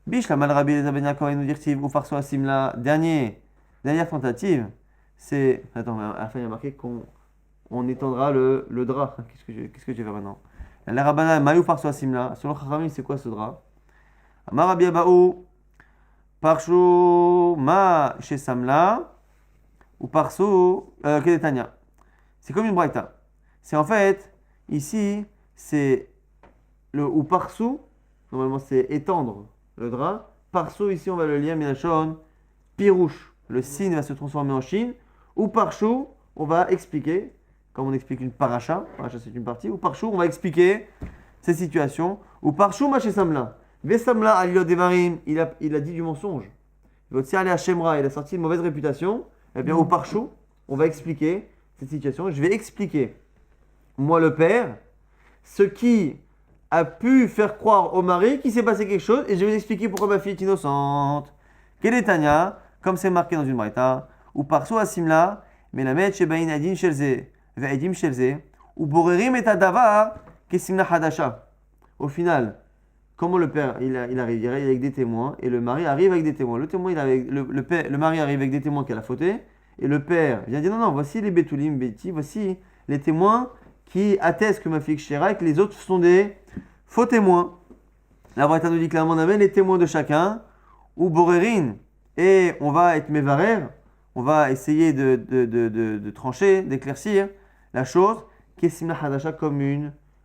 Bish la mal Rabbi Eliezer ben Yaakov nous dire ou farso asimla. Dernière tentative, c'est attends, à la fin il y a marqué qu'on étendra le drap. Qu'est-ce que tu fais maintenant? La Rabbana Maïou Parso Asimla. Selon Chachamim, c'est quoi ce drap? Amar Rabbi Abaou Parshu Ma chez Samla ou Parsu Kedetania. C'est comme une braïta. C'est en fait, ici, c'est le ou Parsu, normalement c'est étendre le drap. Parsu, ici on va le lire, Minachon, Pirouche. Le signe va se transformer en chine. Ou Parshu, on va expliquer. Comme on explique une paracha c'est une partie, ou par chou, on va expliquer ces situations, ou par chou, ma chez Samla. Vesamla alilot devarim, il a dit du mensonge. Votre aller à Shemra, il a sorti une mauvaise réputation. Eh bien, au par chou, on va expliquer cette situation. Je vais expliquer, moi le père, ce qui a pu faire croire au mari qu'il s'est passé quelque chose, et je vais vous expliquer pourquoi ma fille est innocente. Quel est Tanya, comme c'est marqué dans une braïta, ou par chou à Simla, mais la mère Shebaïn Adin Shelze. Au final, comment le père il arrive? Il arrive avec des témoins et le mari arrive avec des témoins. Le témoin, le mari arrive avec des témoins qu'elle a fauté et le père vient dire non, voici les Betulim Beti, voici les témoins qui attestent que ma fille est Kshera et que les autres sont des faux témoins. La Braïta nous dit clairement on amène les témoins de chacun ou Borerin et on va être Mevarer, on va essayer de trancher, d'éclaircir la chose qui est Simla Hadasha comme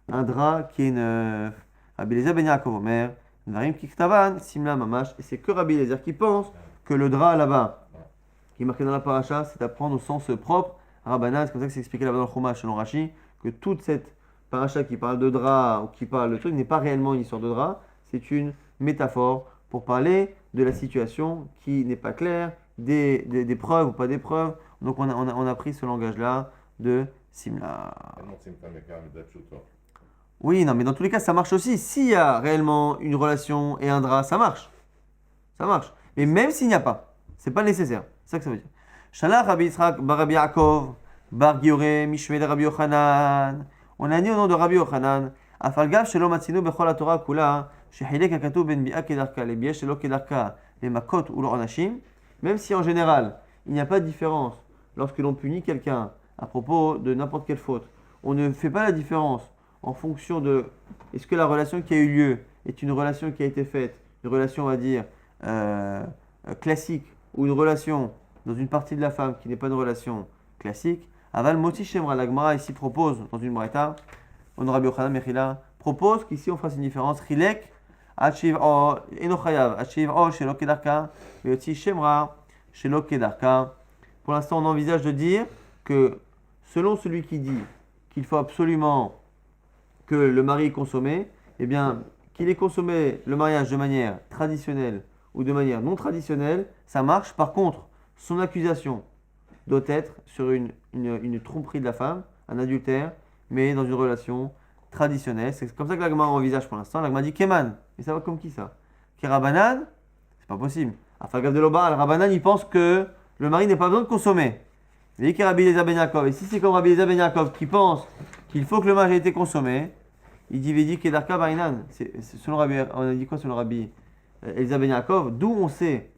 un drap qui est neuf. Rabbi Eliezer ben Yaakov Omer, Narim Kiktavan, Simla Mamash, et c'est que Rabbi Eliezer qui pense que le drap là-bas, qui est marqué dans la paracha, c'est à prendre au sens propre. Rabbanan, c'est comme ça que c'est expliqué là-bas dans le Chumash selon Rashi, que toute cette paracha qui parle de drap ou qui parle de truc n'est pas réellement une histoire de drap, c'est une métaphore pour parler de la situation qui n'est pas claire, des preuves ou pas des preuves. Donc on a pris ce langage-là de Simla. Oui, non, mais dans tous les cas, ça marche aussi. S'il y a réellement une relation et un drap, ça marche. Ça marche. Mais même s'il n'y a pas, c'est pas nécessaire. C'est ça que ça veut dire. Shalach Rabbi Yitzhak bar Rabbi Yaakov bar Gioré Mishmed Rabbi Yochanan. On a dit au nom de Rabbi Yochanan, Afalgav shelo matzinu bechol haTorah kula shechilek hakatuv ben bi'a kedarka lebi'eh shelo kedarka lemakot ou l'onashim. Même si en général, il n'y a pas de différence lorsque l'on punit quelqu'un à propos de n'importe quelle faute. On ne fait pas la différence en fonction de est-ce que la relation qui a eu lieu est une relation qui a été faite, une relation on va dire classique, ou une relation dans une partie de la femme qui n'est pas une relation classique. Aval Moti Shemra, la Gemara ici propose dans une braïta, on Rabbi Yochanan Mechila propose qu'ici on fasse une différence. Rilek Achiv O Enochayav Achiv O Shelo Kedarka Yotzi Shemra Shelo Kedarka. Pour l'instant on envisage de dire que selon celui qui dit qu'il faut absolument que le mari est consommé, eh bien, qu'il ait consommé le mariage de manière traditionnelle ou de manière non traditionnelle, ça marche. Par contre, son accusation doit être sur une tromperie de la femme, un adultère, mais dans une relation traditionnelle. C'est comme ça que l'agma envisage pour l'instant. L'agma dit Keman. Et ça va comme qui ça? Kerabanan? C'est pas possible. Afagav de Loba, Rabanan, il pense que le mari n'a pas besoin de consommer. Et Rabbi Eliezer ben Yaakov. Et si c'est comme Rabbi Eliezer ben Yaakov qui pense qu'il faut que le mariage ait été consommé, il dit Vedi Kedarka Bainan. Selon Rabbi, on a dit quoi selon Rabbi Eliezer ben Yaakov? D'où on sait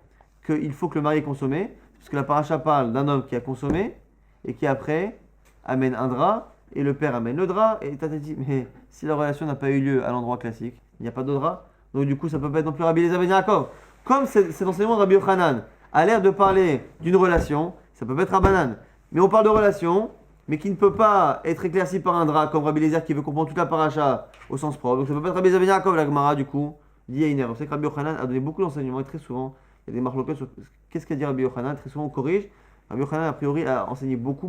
qu'il faut que le mari ait consommé, parce que la paracha parle d'un homme qui a consommé et qui après amène un drap et le père amène le drap, et t'as dit, mais si la relation n'a pas eu lieu à l'endroit classique, il n'y a pas de drap, donc du coup ça peut pas être non plus Rabbi Eliezer ben Yaakov. Comme cet enseignement de Rabbi Yochanan a l'air de parler d'une relation, ça peut pas être Rabbanan. Mais on parle de relation, mais qui ne peut pas être éclairci par un drap, comme Rabbi Eliezer qui veut comprendre toute la paracha au sens propre. Donc ça peut pas être Rabbi Eliezer ben Yaakov, la Gemara, du coup, dit il y a une erreur. C'est que Rabbi Yochanan a donné beaucoup d'enseignements, et très souvent, il y a des marloquettes sur qu'est-ce qu'a dit Rabbi Yochanan, très souvent on corrige. Rabbi Yochanan, a priori, a enseigné beaucoup.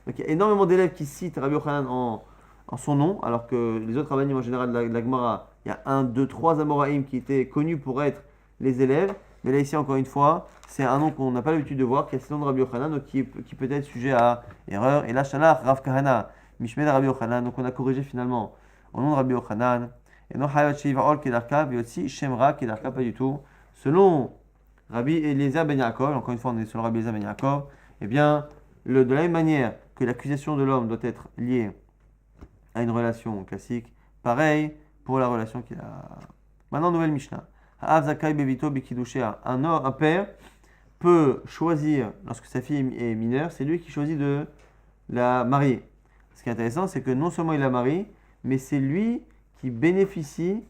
Donc il y a énormément d'élèves qui citent Rabbi Yochanan en son nom, alors que les autres rabbinim en général de la Gemara, il y a 1, 2, 3 Amoraïm qui étaient connus pour être les élèves. Mais là, ici, encore une fois, c'est un nom qu'on n'a pas l'habitude de voir, qui est le nom de Rabbi Yochanan, donc qui peut être sujet à erreur. Et là, Shalach, Rav Kahana, Mishmed Rabbi Yochanan, donc on a corrigé finalement au nom de Rabbi Yochanan. Et non, Hayat Sheivarol Kedarka, mais aussi Shemra Kedarka, pas du tout. Selon Rabbi Eliezer ben Yaakov, encore une fois, on est sur Rabbi Eliezer ben Yaakov, eh bien, de la même manière que l'accusation de l'homme doit être liée à une relation classique, pareil pour la relation qu'il a. Maintenant, nouvelle Mishnah. Un père peut choisir, lorsque sa fille est mineure, c'est lui qui choisit de la marier. Ce qui est intéressant, c'est que non seulement il la marie, mais c'est lui qui bénéficie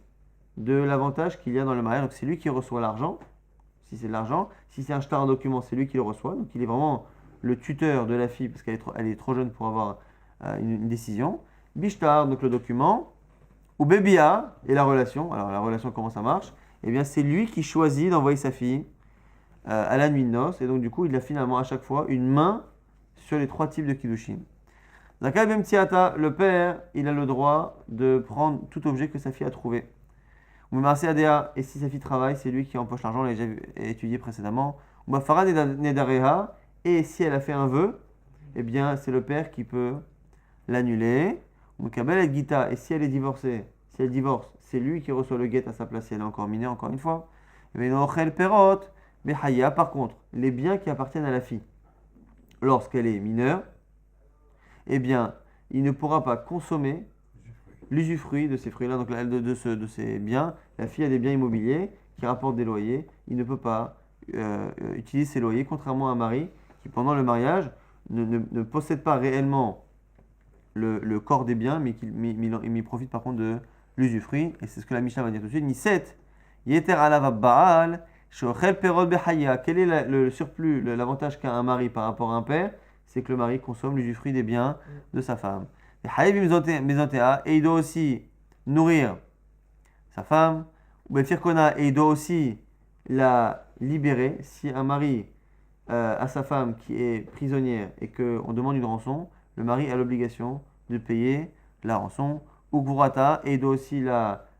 de l'avantage qu'il y a dans le mariage. Donc c'est lui qui reçoit l'argent, si c'est de l'argent. Si c'est un shtar, un document, c'est lui qui le reçoit. Donc il est vraiment le tuteur de la fille, parce qu'elle est trop jeune pour avoir une décision. Bishtar, donc le document, ou Bébia, et la relation. Alors la relation, comment ça marche? Eh bien, c'est lui qui choisit d'envoyer sa fille à la nuit de noces. Et donc, du coup, il a finalement à chaque fois une main sur les 3 types de Kiddushin. Zakal Ben Tiata, le père, il a le droit de prendre tout objet que sa fille a trouvé. Oumarse Adea, et si sa fille travaille, c'est lui qui empoche l'argent, on l'a déjà étudié précédemment. Oumafara Nedareha, et si elle a fait un vœu, eh bien, c'est le père qui peut l'annuler. Oumkabel et Gita, et si elle est divorcée, si elle divorce, c'est lui qui reçoit le guet à sa place si elle est encore mineure, encore une fois. Mais par contre, les biens qui appartiennent à la fille, lorsqu'elle est mineure, eh bien, il ne pourra pas consommer l'usufruit de ces fruits-là, donc de ces biens. La fille a des biens immobiliers qui rapportent des loyers. Il ne peut pas utiliser ces loyers, contrairement à un mari qui, pendant le mariage, ne possède pas réellement le corps des biens, mais il profite par contre de l'usufruit, et c'est ce que la Mishnah va dire tout de suite. Niset, yeter alav baal, shochel perol behaya. Quel est le surplus, l'avantage qu'a un mari par rapport à un père? C'est que le mari consomme l'usufruit des biens de sa femme. Et il doit aussi nourrir sa femme. Et il doit aussi la libérer. Si un mari a sa femme qui est prisonnière et qu'on demande une rançon, le mari a l'obligation de payer la rançon. Ugurata, et il doit aussi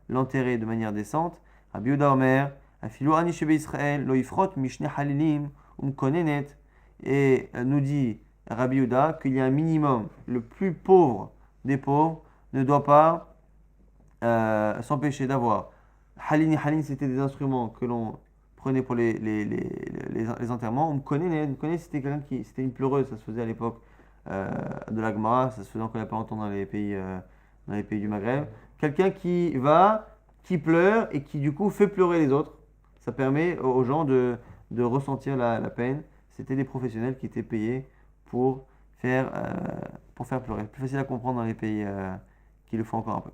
l'enterrer de manière décente. Rabbi Yehuda Omer, Afilu ani shebe Israël, lo ifrot mishne halilim, konenet. Et nous dit Rabbi Yehuda qu'il y a un minimum, le plus pauvre des pauvres ne doit pas s'empêcher d'avoir. Halini, c'était des instruments que l'on prenait pour les enterrements. Konenet, c'était c'était une pleureuse, ça se faisait à l'époque de la Gemara, ça se faisait encore il n'y a pas longtemps dans les pays du Maghreb. Quelqu'un qui pleure et qui du coup fait pleurer les autres. Ça permet aux gens de ressentir la peine. C'était des professionnels qui étaient payés pour faire pleurer. Plus facile à comprendre dans les pays qui le font encore un peu.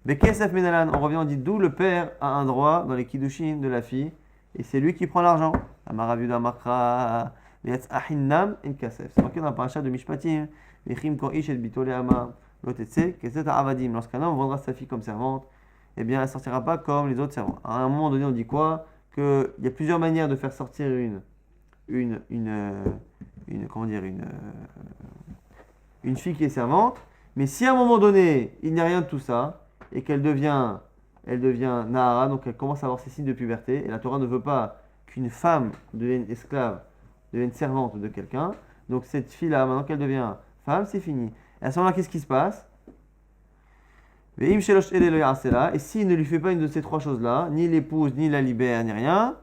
Bekesef Menalan, on revient, on dit d'où le père a un droit dans les kiddushin de la fille et c'est lui qui prend l'argent. Amaraviuda Makra, Yatz Ahinnam en Kasef. C'est marqué dans la paracha de Mishpatim. Vechim Koish et Bitole Ama. Lorsqu'un homme vendra sa fille comme servante, eh bien, elle ne sortira pas comme les autres servantes. À un moment donné, on dit quoi? Qu'il y a plusieurs manières de faire sortir une fille qui est servante, mais si à un moment donné, il n'y a rien de tout ça, et qu'elle devient Nahara, donc elle commence à avoir ses signes de puberté, et la Torah ne veut pas qu'une femme devienne esclave, devienne servante de quelqu'un, donc cette fille-là, maintenant qu'elle devient femme, c'est fini. Et à ce moment-là, qu'est-ce qui se passe? Et s'il ne lui fait pas une de ces 3 choses-là, ni l'épouse, ni la libère, ni rien,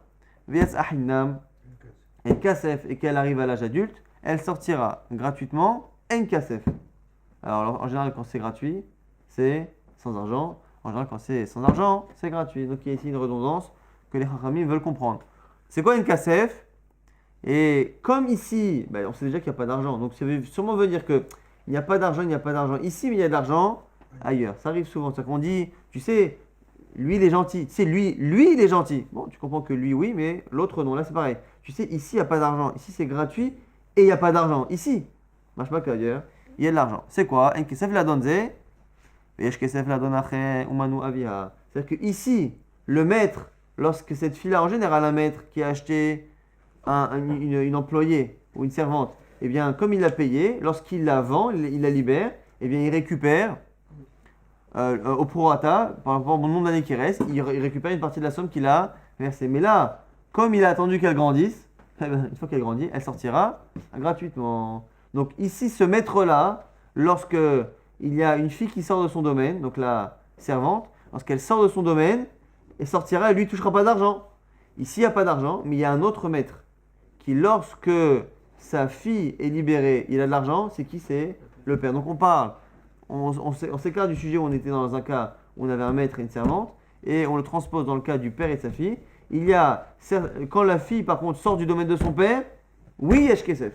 et kasef, et qu'elle arrive à l'âge adulte, elle sortira gratuitement en kasef. Alors en général, quand c'est gratuit, c'est sans argent. En général, quand c'est sans argent, c'est gratuit. Donc il y a ici une redondance que les Chachamim veulent comprendre. C'est quoi une kasef? Et comme ici, on sait déjà qu'il n'y a pas d'argent, donc ça veut sûrement veut dire que il n'y a pas d'argent, il n'y a pas d'argent ici, mais il y a de l'argent ailleurs. Ça arrive souvent. C'est qu'on dit, tu sais, lui il est gentil. Tu sais, lui il est gentil. Bon, tu comprends que lui oui, mais l'autre non. Là c'est pareil. Tu sais, ici il n'y a pas d'argent. Ici c'est gratuit et il n'y a pas d'argent. Ici, marche pas qu'ailleurs, il y a de l'argent. C'est quoi? En kesef la donne et yesh kesef la donne ache umanu avia. C'est-à-dire que ici, le maître, lorsque cette fille-là, en général un maître qui a acheté une employée ou une servante, eh bien, comme il l'a payé, lorsqu'il la vend, il la libère, eh bien, il récupère au prorata, par rapport au nombre d'années qui reste, il récupère une partie de la somme qu'il a versée. Mais là, comme il a attendu qu'elle grandisse, une fois qu'elle grandit, elle sortira gratuitement. Donc ici, ce maître-là, lorsque il y a une fille qui sort de son domaine, donc la servante, lorsqu'elle sort de son domaine, elle sortira, elle lui touchera pas d'argent. Ici, il n'y a pas d'argent, mais il y a un autre maître qui, lorsque sa fille est libérée, il a de l'argent, c'est qui? C'est le père. Donc on s'écarte du sujet où on était dans un cas où on avait un maître et une servante, et on le transpose dans le cas du père et de sa fille. Quand la fille, par contre, sort du domaine de son père, oui, yesh kesef.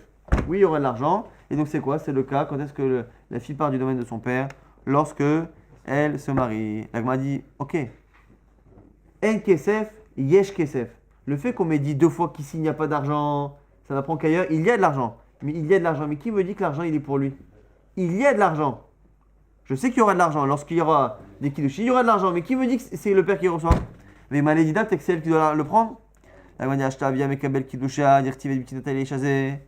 Oui, il y aura de l'argent. Et donc c'est quoi? C'est le cas, quand est-ce que la fille part du domaine de son père? Lorsque elle se marie. La Gemara dit, ok, en kesef, yesh kesef. Le fait qu'on m'ait dit deux fois qu'ici il n'y a pas d'argent, ça n'apprend qu'ailleurs, il y a de l'argent. Mais il y a de l'argent. Mais qui me dit que l'argent, il est pour lui? Il y a de l'argent. Je sais qu'il y aura de l'argent. Lorsqu'il y aura des kiddushin, il y aura de l'argent. Mais qui me dit que c'est le père qui reçoit? Mais Malédida, peut-être que c'est elle qui doit le prendre. La Gemara dit, acheta via mekabel kiddusha, dirtive du petit natali chazé.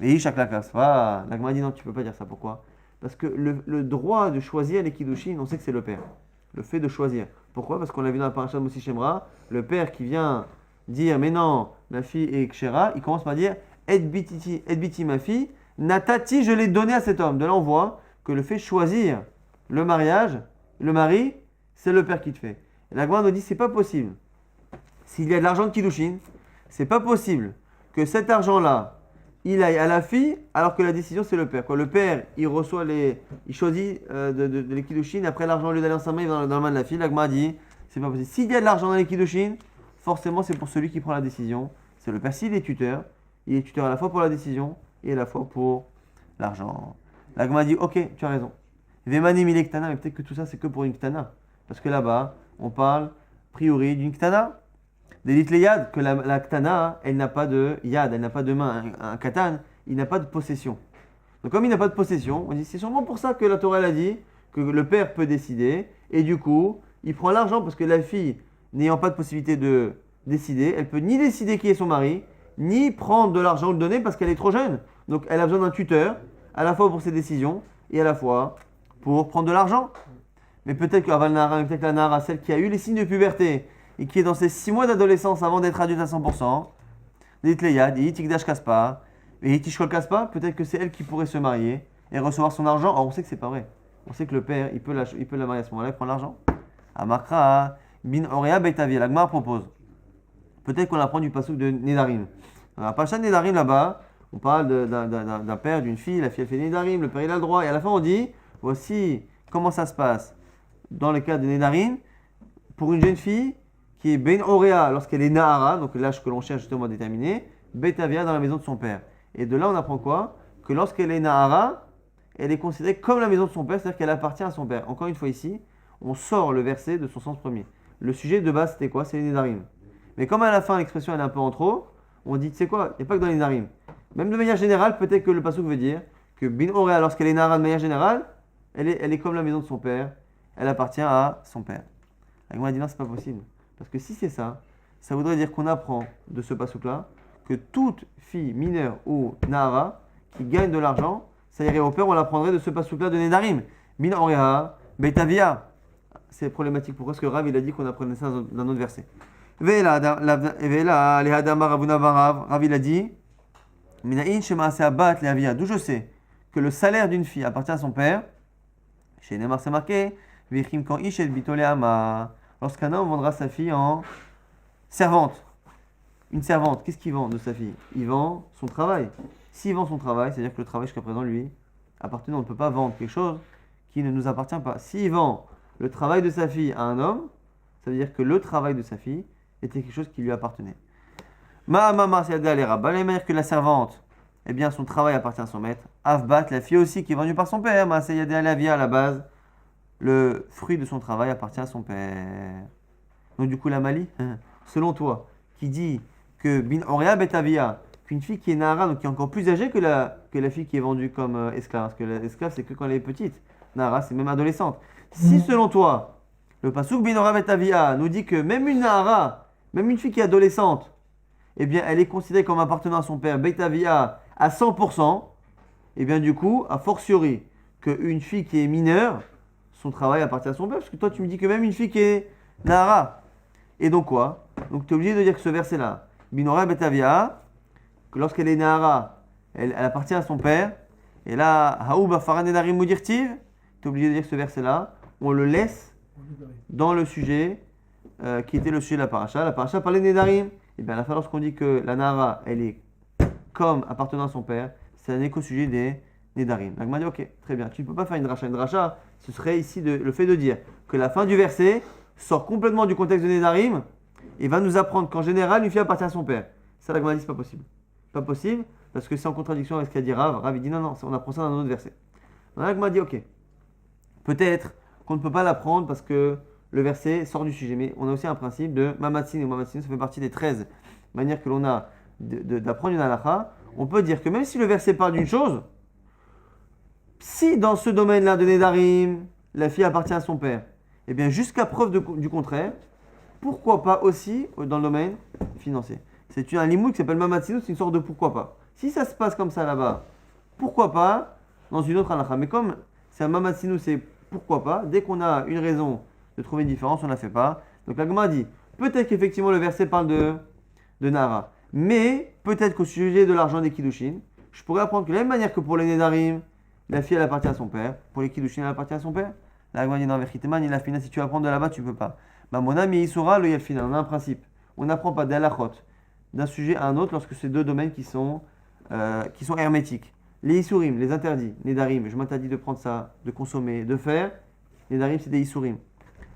Mais chaque la casse. La Gemara dit, non, tu peux pas dire ça. Pourquoi? Parce que le droit de choisir les kiddushin, on sait que c'est le père. Le fait de choisir. Pourquoi? Parce qu'on l'a vu dans la paracha de Moshe Shemra, le père qui vient dire, mais non, ma fille est kshera, il commence par dire, et biti ma fille, natati, je l'ai donné à cet homme. De là, on voit que le fait de choisir le mariage, le mari, c'est le père qui te fait. Et la Gemara nous dit, c'est pas possible. S'il y a de l'argent de kiddushin, c'est pas possible que cet argent-là, il aille à la fille, alors que la décision, c'est le père. Quoi. Le père, il choisit de les kiddushin, après l'argent, au lieu d'aller en sa main, il va dans la main de la fille. La Gemara dit, c'est pas possible. S'il y a de l'argent dans les kiddushin, forcément, c'est pour celui qui prend la décision. C'est le père. S'il est tuteur, il est tuteur à la fois pour la décision et à la fois pour l'argent. La Gemara dit, ok, tu as raison. Vemani mile ktana, mais peut-être que tout ça, c'est que pour une ktana. Parce que là-bas, on parle, a priori, d'une ktana. D'élite les yad, que la ktana, elle n'a pas de yad, elle n'a pas de main. Un katan, il n'a pas de possession. Donc comme il n'a pas de possession, on dit c'est sûrement pour ça que la Torah a dit que le père peut décider. Et du coup, il prend l'argent parce que la fille, n'ayant pas de possibilité de décider, elle peut ni décider qui est son mari, ni prendre de l'argent ou le donner parce qu'elle est trop jeune. Donc elle a besoin d'un tuteur, à la fois pour ses décisions et à la fois pour prendre de l'argent. Mais peut-être que la Nara, celle qui a eu les signes de puberté, et qui est dans ses 6 mois d'adolescence avant d'être adulte à 100%, dit Léa, dit Tikdash Kaspa, et Tishkol Kaspa, peut-être que c'est elle qui pourrait se marier et recevoir son argent. Or, on sait que c'est pas vrai. On sait que le père, il peut la marier à ce moment-là, il prend l'argent. Amakra, bin Orea Beitavi, la Gemara propose. Peut-être qu'on apprend du passouk de Nedarim. Dans la pacha de Nedarim là-bas, on parle d'un père, d'une fille, la fille elle fait Nedarim, le père il a le droit, et à la fin on dit, voici comment ça se passe dans le cas de Nedarim, pour une jeune fille qui est Ben Orea lorsqu'elle est Nahara, donc l'âge que l'on cherche justement à déterminer, Betavia dans la maison de son père. Et de là on apprend quoi? Que lorsqu'elle est Nahara, elle est considérée comme la maison de son père, c'est-à-dire qu'elle appartient à son père. Encore une fois ici, on sort le verset de son sens premier. Le sujet de base c'était quoi? C'est les Nedarim. Mais comme à la fin l'expression elle est un peu en trop, on dit tu sais quoi? Il n'y a pas que dans les Nedarim. Même de manière générale, peut-être que le passouk veut dire que Ben Orea lorsqu'elle est Nahara de manière générale, elle est comme la maison de son père, elle appartient à son père. La Gemara dit non, c'est pas possible. Parce que si c'est ça, ça voudrait dire qu'on apprend de ce passouk-là que toute fille mineure ou Nahara qui gagne de l'argent, ça irait au père, on l'apprendrait de ce passouk-là de Nedarim. Min Orea, Betavia. C'est problématique. Pourquoi? Parce que Rav, il a dit qu'on apprenait ça dans un autre verset. Vela, Lehadama Ravuna Barav, Rav, il a dit Minaïn Shema Seabat Lehavia. D'où je sais que le salaire d'une fille appartient à son père. Chez Neymar, c'est marqué Vichim Kan Ish et Bitoleama. Lorsqu'un homme vendra sa fille en servante, une servante, qu'est-ce qu'il vend de sa fille? Il vend son travail. S'il vend son travail, c'est-à-dire que le travail jusqu'à présent lui appartenait, on ne peut pas vendre quelque chose qui ne nous appartient pas. S'il vend le travail de sa fille à un homme, ça veut dire que le travail de sa fille était quelque chose qui lui appartenait. Ma'amama c'est de la manière que la servante, eh bien son travail appartient à son maître. Avbat, la fille aussi qui est vendue par son père. Maaseh Alavia à la base. Le fruit de son travail appartient à son père. Donc du coup la Mali, selon toi, qui dit que bin Orea betavia, qu'une fille qui est Nahara, donc qui est encore plus âgée que la fille qui est vendue comme esclave, parce que l'esclave c'est que quand elle est petite. Nahara c'est même adolescente. Si selon toi, le pasuk bin Orea betavia nous dit que même une Nahara, même une fille qui est adolescente, eh bien elle est considérée comme appartenant à son père betavia à 100%, eh bien du coup, a fortiori, qu'une fille qui est mineure, son travail appartient à son père, parce que toi tu me dis que même une fille qui est Nahara. Et donc quoi? Donc tu es obligé de dire que ce verset-là, Binora Betavia, que lorsqu'elle est Nahara, elle appartient à son père. Et là, Haouba Faranedarim Mudirtiv, tu es obligé de dire que ce verset-là, on le laisse dans le sujet qui était le sujet de la paracha. La paracha parlait de Nedarim. Et bien à la fin, lorsqu'on dit que la Nahara, elle est comme appartenant à son père, ça n'est qu'au sujet des Nedarim. Donc m'a dit, ok, très bien, tu ne peux pas faire une dracha. Une dracha, ce serait ici le fait de dire que la fin du verset sort complètement du contexte de Nedarim et va nous apprendre qu'en général, une fille appartient à son père. Ça, la Gemara dit, c'est pas possible. Pas possible, parce que c'est en contradiction avec ce qu'a dit Rav. Rav, il dit non, on apprend ça dans un autre verset. Donc la Gemara dit, ok, peut-être qu'on ne peut pas l'apprendre parce que le verset sort du sujet, mais on a aussi un principe de Mamatzin, et Mamatzin, ça fait partie des 13 manières que l'on a d'apprendre une halakha. On peut dire que même si le verset parle d'une chose, si dans ce domaine-là de Nedarim, la fille appartient à son père, eh bien jusqu'à preuve du contraire, pourquoi pas aussi dans le domaine financier. C'est un limoud qui s'appelle Mamatzinu, c'est une sorte de pourquoi pas. Si ça se passe comme ça là-bas, pourquoi pas dans une autre halakha. Mais comme c'est un Mamatzinu, c'est pourquoi pas, dès qu'on a une raison de trouver une différence, on ne la fait pas. Donc la Gemara dit, peut-être qu'effectivement le verset parle de Nahara, mais peut-être qu'au sujet de l'argent des Kiddushin, je pourrais apprendre que de la même manière que pour les Nedarim, la fille elle appartient à son père, pour les Kiddushin elle appartient à son père. La Gemara dit non, Vechiteman, il a fini, si tu vas apprendre de là-bas, tu ne peux pas. Bah, mon ami Isura, le Yelfina, on a un principe. On n'apprend pas d'alachot d'un sujet à un autre lorsque c'est deux domaines qui sont hermétiques. Les Isurim, les interdits, les Darim, je m'interdis de prendre ça, de consommer, de faire. Les Darim, c'est des Isurim.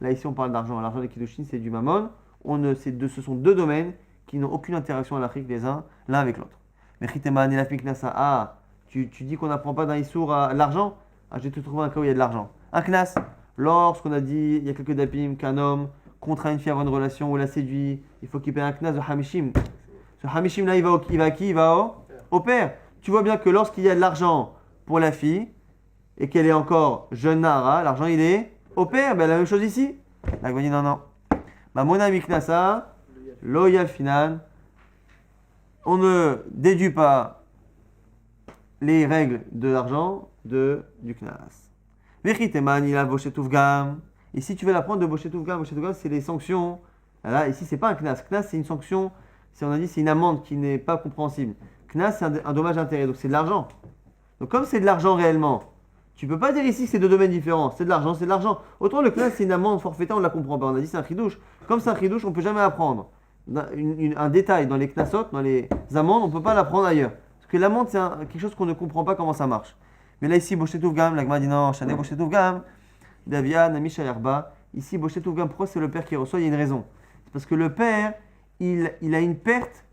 Là, ici, on parle d'argent. L'argent des Kiddushin, c'est du Mammon. Ce sont deux domaines qui n'ont aucune interaction à l'Afrique l'un avec l'autre. Mais Chiteman, Elaf Miknasa, tu dis qu'on n'apprend pas d'un Issour à l'argent? J'ai te trouvé un cas où il y a de l'argent. Un Knas, lorsqu'on a dit, il y a quelques dapim, qu'un homme contraint une fille à avoir une relation ou la séduit, il faut qu'il paye un Knas de Hamishim. Ce Hamishim là, il va à qui? Il va au père. Tu vois bien que lorsqu'il y a de l'argent pour la fille et qu'elle est encore jeune Nahara, l'argent il est au père. Ben, la même chose ici. Là, il dit non. Mon ami Knasa, loyal final, on ne déduit pas les règles de l'argent du Knas. Vechiteman, il a Boshetuvgam. Et si tu veux l'apprendre de Boshetuvgam, c'est les sanctions. Là, ici, c'est pas un Knas. Knas, c'est une sanction. Si on a dit, c'est une amende qui n'est pas compréhensible. Knas, c'est un dommage d'intérêt. Donc, c'est de l'argent. Donc, comme c'est de l'argent réellement, tu peux pas dire ici que c'est deux domaines différents. C'est de l'argent. Autant le Knas, c'est une amende forfaitaire, on ne la comprend pas. On a dit, c'est un chidouche. Comme c'est un chidouche, on ne peut jamais apprendre. Un détail dans les Knasot, dans les amendes, on ne peut pas l'apprendre ailleurs. Parce que l'amende, c'est quelque chose qu'on ne comprend pas comment ça marche. Mais là, ici, Boshetuvgam, la Gemara dit non, Shane Boshetuvgam, Davia, Nami Shayarba. Ici, Boshetuvgam, pourquoi c'est le père qui reçoit? Il y a une raison. C'est parce que le père, il a une perte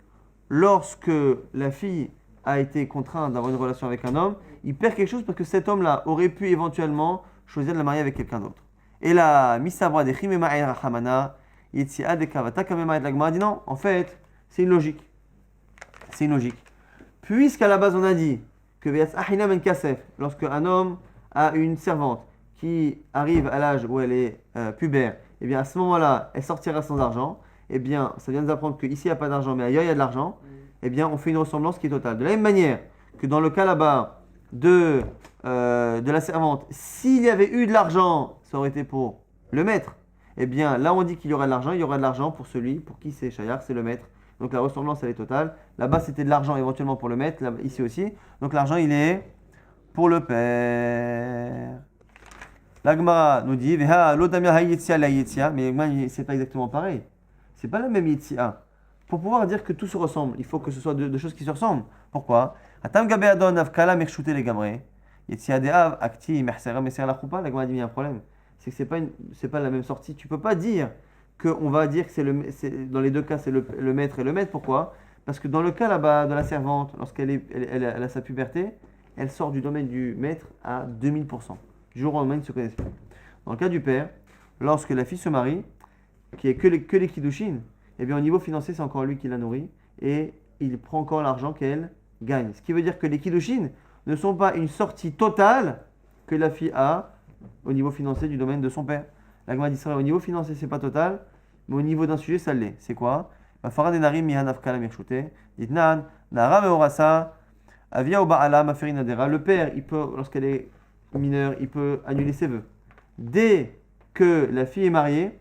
lorsque la fille a été contrainte d'avoir une relation avec un homme. Il perd quelque chose parce que cet homme-là aurait pu éventuellement choisir de la marier avec quelqu'un d'autre. Et là, Misabra de Chimema et Rachamana, Yetsia de Kavata Kamema et la Gemara dit non, en fait, c'est une logique. Puisqu'à la base, on a dit que lorsque un homme a une servante qui arrive à l'âge où elle est pubère, et bien à ce moment-là, elle sortira sans argent. Eh bien, ça vient nous apprendre qu'ici, il n'y a pas d'argent, mais ailleurs, il y a de l'argent. Eh bien, on fait une ressemblance qui est totale. De la même manière que dans le cas là-bas de la servante, s'il y avait eu de l'argent, ça aurait été pour le maître. Eh bien, là, on dit qu'il y aura de l'argent. Il y aura de l'argent pour celui pour qui c'est Shayar, c'est le maître. Donc, la ressemblance, elle est totale. Là-bas, c'était de l'argent éventuellement pour le maître. Là, ici aussi. Donc, l'argent, il est pour le père. L'Agmara nous dit, mais c'est pas exactement pareil. C'est pas la même Yitzia. Pour pouvoir dire que tout se ressemble, il faut que ce soit deux choses qui se ressemblent. Pourquoi? Atam gabe adon avkala mershute les gamre. Yitzia de av akti mersera meser la choupa. La Gemara dit, il y a un problème. C'est que c'est pas la même sortie. Tu peux pas dire qu'on va dire que dans les deux cas, c'est le maître et le maître. Pourquoi? Parce que dans le cas là-bas de la servante, lorsqu'elle a sa puberté, elle sort du domaine du maître à 2000%. Du jour au lendemain, ils ne se connaissent plus. Dans le cas du père, lorsque la fille se marie, qui est que les kiddushin, eh bien au niveau financier, c'est encore lui qui la nourrit et il prend encore l'argent qu'elle gagne. Ce qui veut dire que les kiddushin ne sont pas une sortie totale que la fille a au niveau financier du domaine de son père. La Gemara dit au niveau financier, c'est pas total, mais au niveau d'un sujet, ça l'est. C'est quoi? Farad denarim mihanafka la mirshute, ditnan, nara meorasa, avia obaala maferinadera. Le père, il peut, lorsqu'elle est mineure, il peut annuler ses vœux. Dès que la fille est mariée,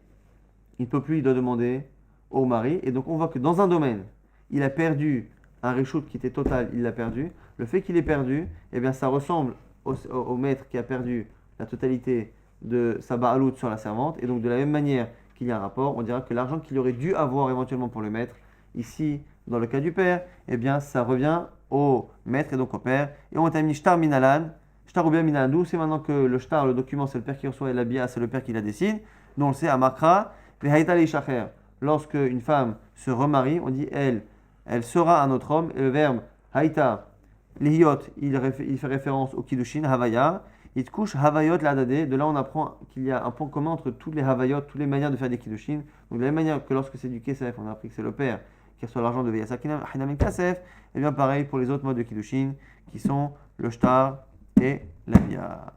il ne peut plus, il doit demander au mari. Et donc on voit que dans un domaine, il a perdu un reshoot qui était total, il l'a perdu. Le fait qu'il ait perdu, eh bien ça ressemble au maître qui a perdu la totalité de sa ba'alout sur la servante. Et donc de la même manière qu'il y a un rapport, on dira que l'argent qu'il aurait dû avoir éventuellement pour le maître, ici, dans le cas du père, eh bien ça revient au maître et donc au père. Et on termine shtar minalan, shtar ou bien minalan. D'où c'est maintenant que le shtar, le document, c'est le père qui reçoit et la bia, c'est le père qui la dessine. Donc on le sait à Makra. Lorsque une femme se remarie, on dit elle sera un autre homme. Et le verbe haïta, lihiyot, il fait référence au kiddushin, havaya. Il couche havayot ladade. De là, on apprend qu'il y a un point commun entre toutes les havayot, toutes les manières de faire des kiddushin. Donc, de la même manière que lorsque c'est du kesef, on a appris que c'est le père qui reçoit l'argent de Veyasakinam, Hinamin Kasef. Et bien pareil pour les autres modes de kiddushin qui sont le shtar et la bia.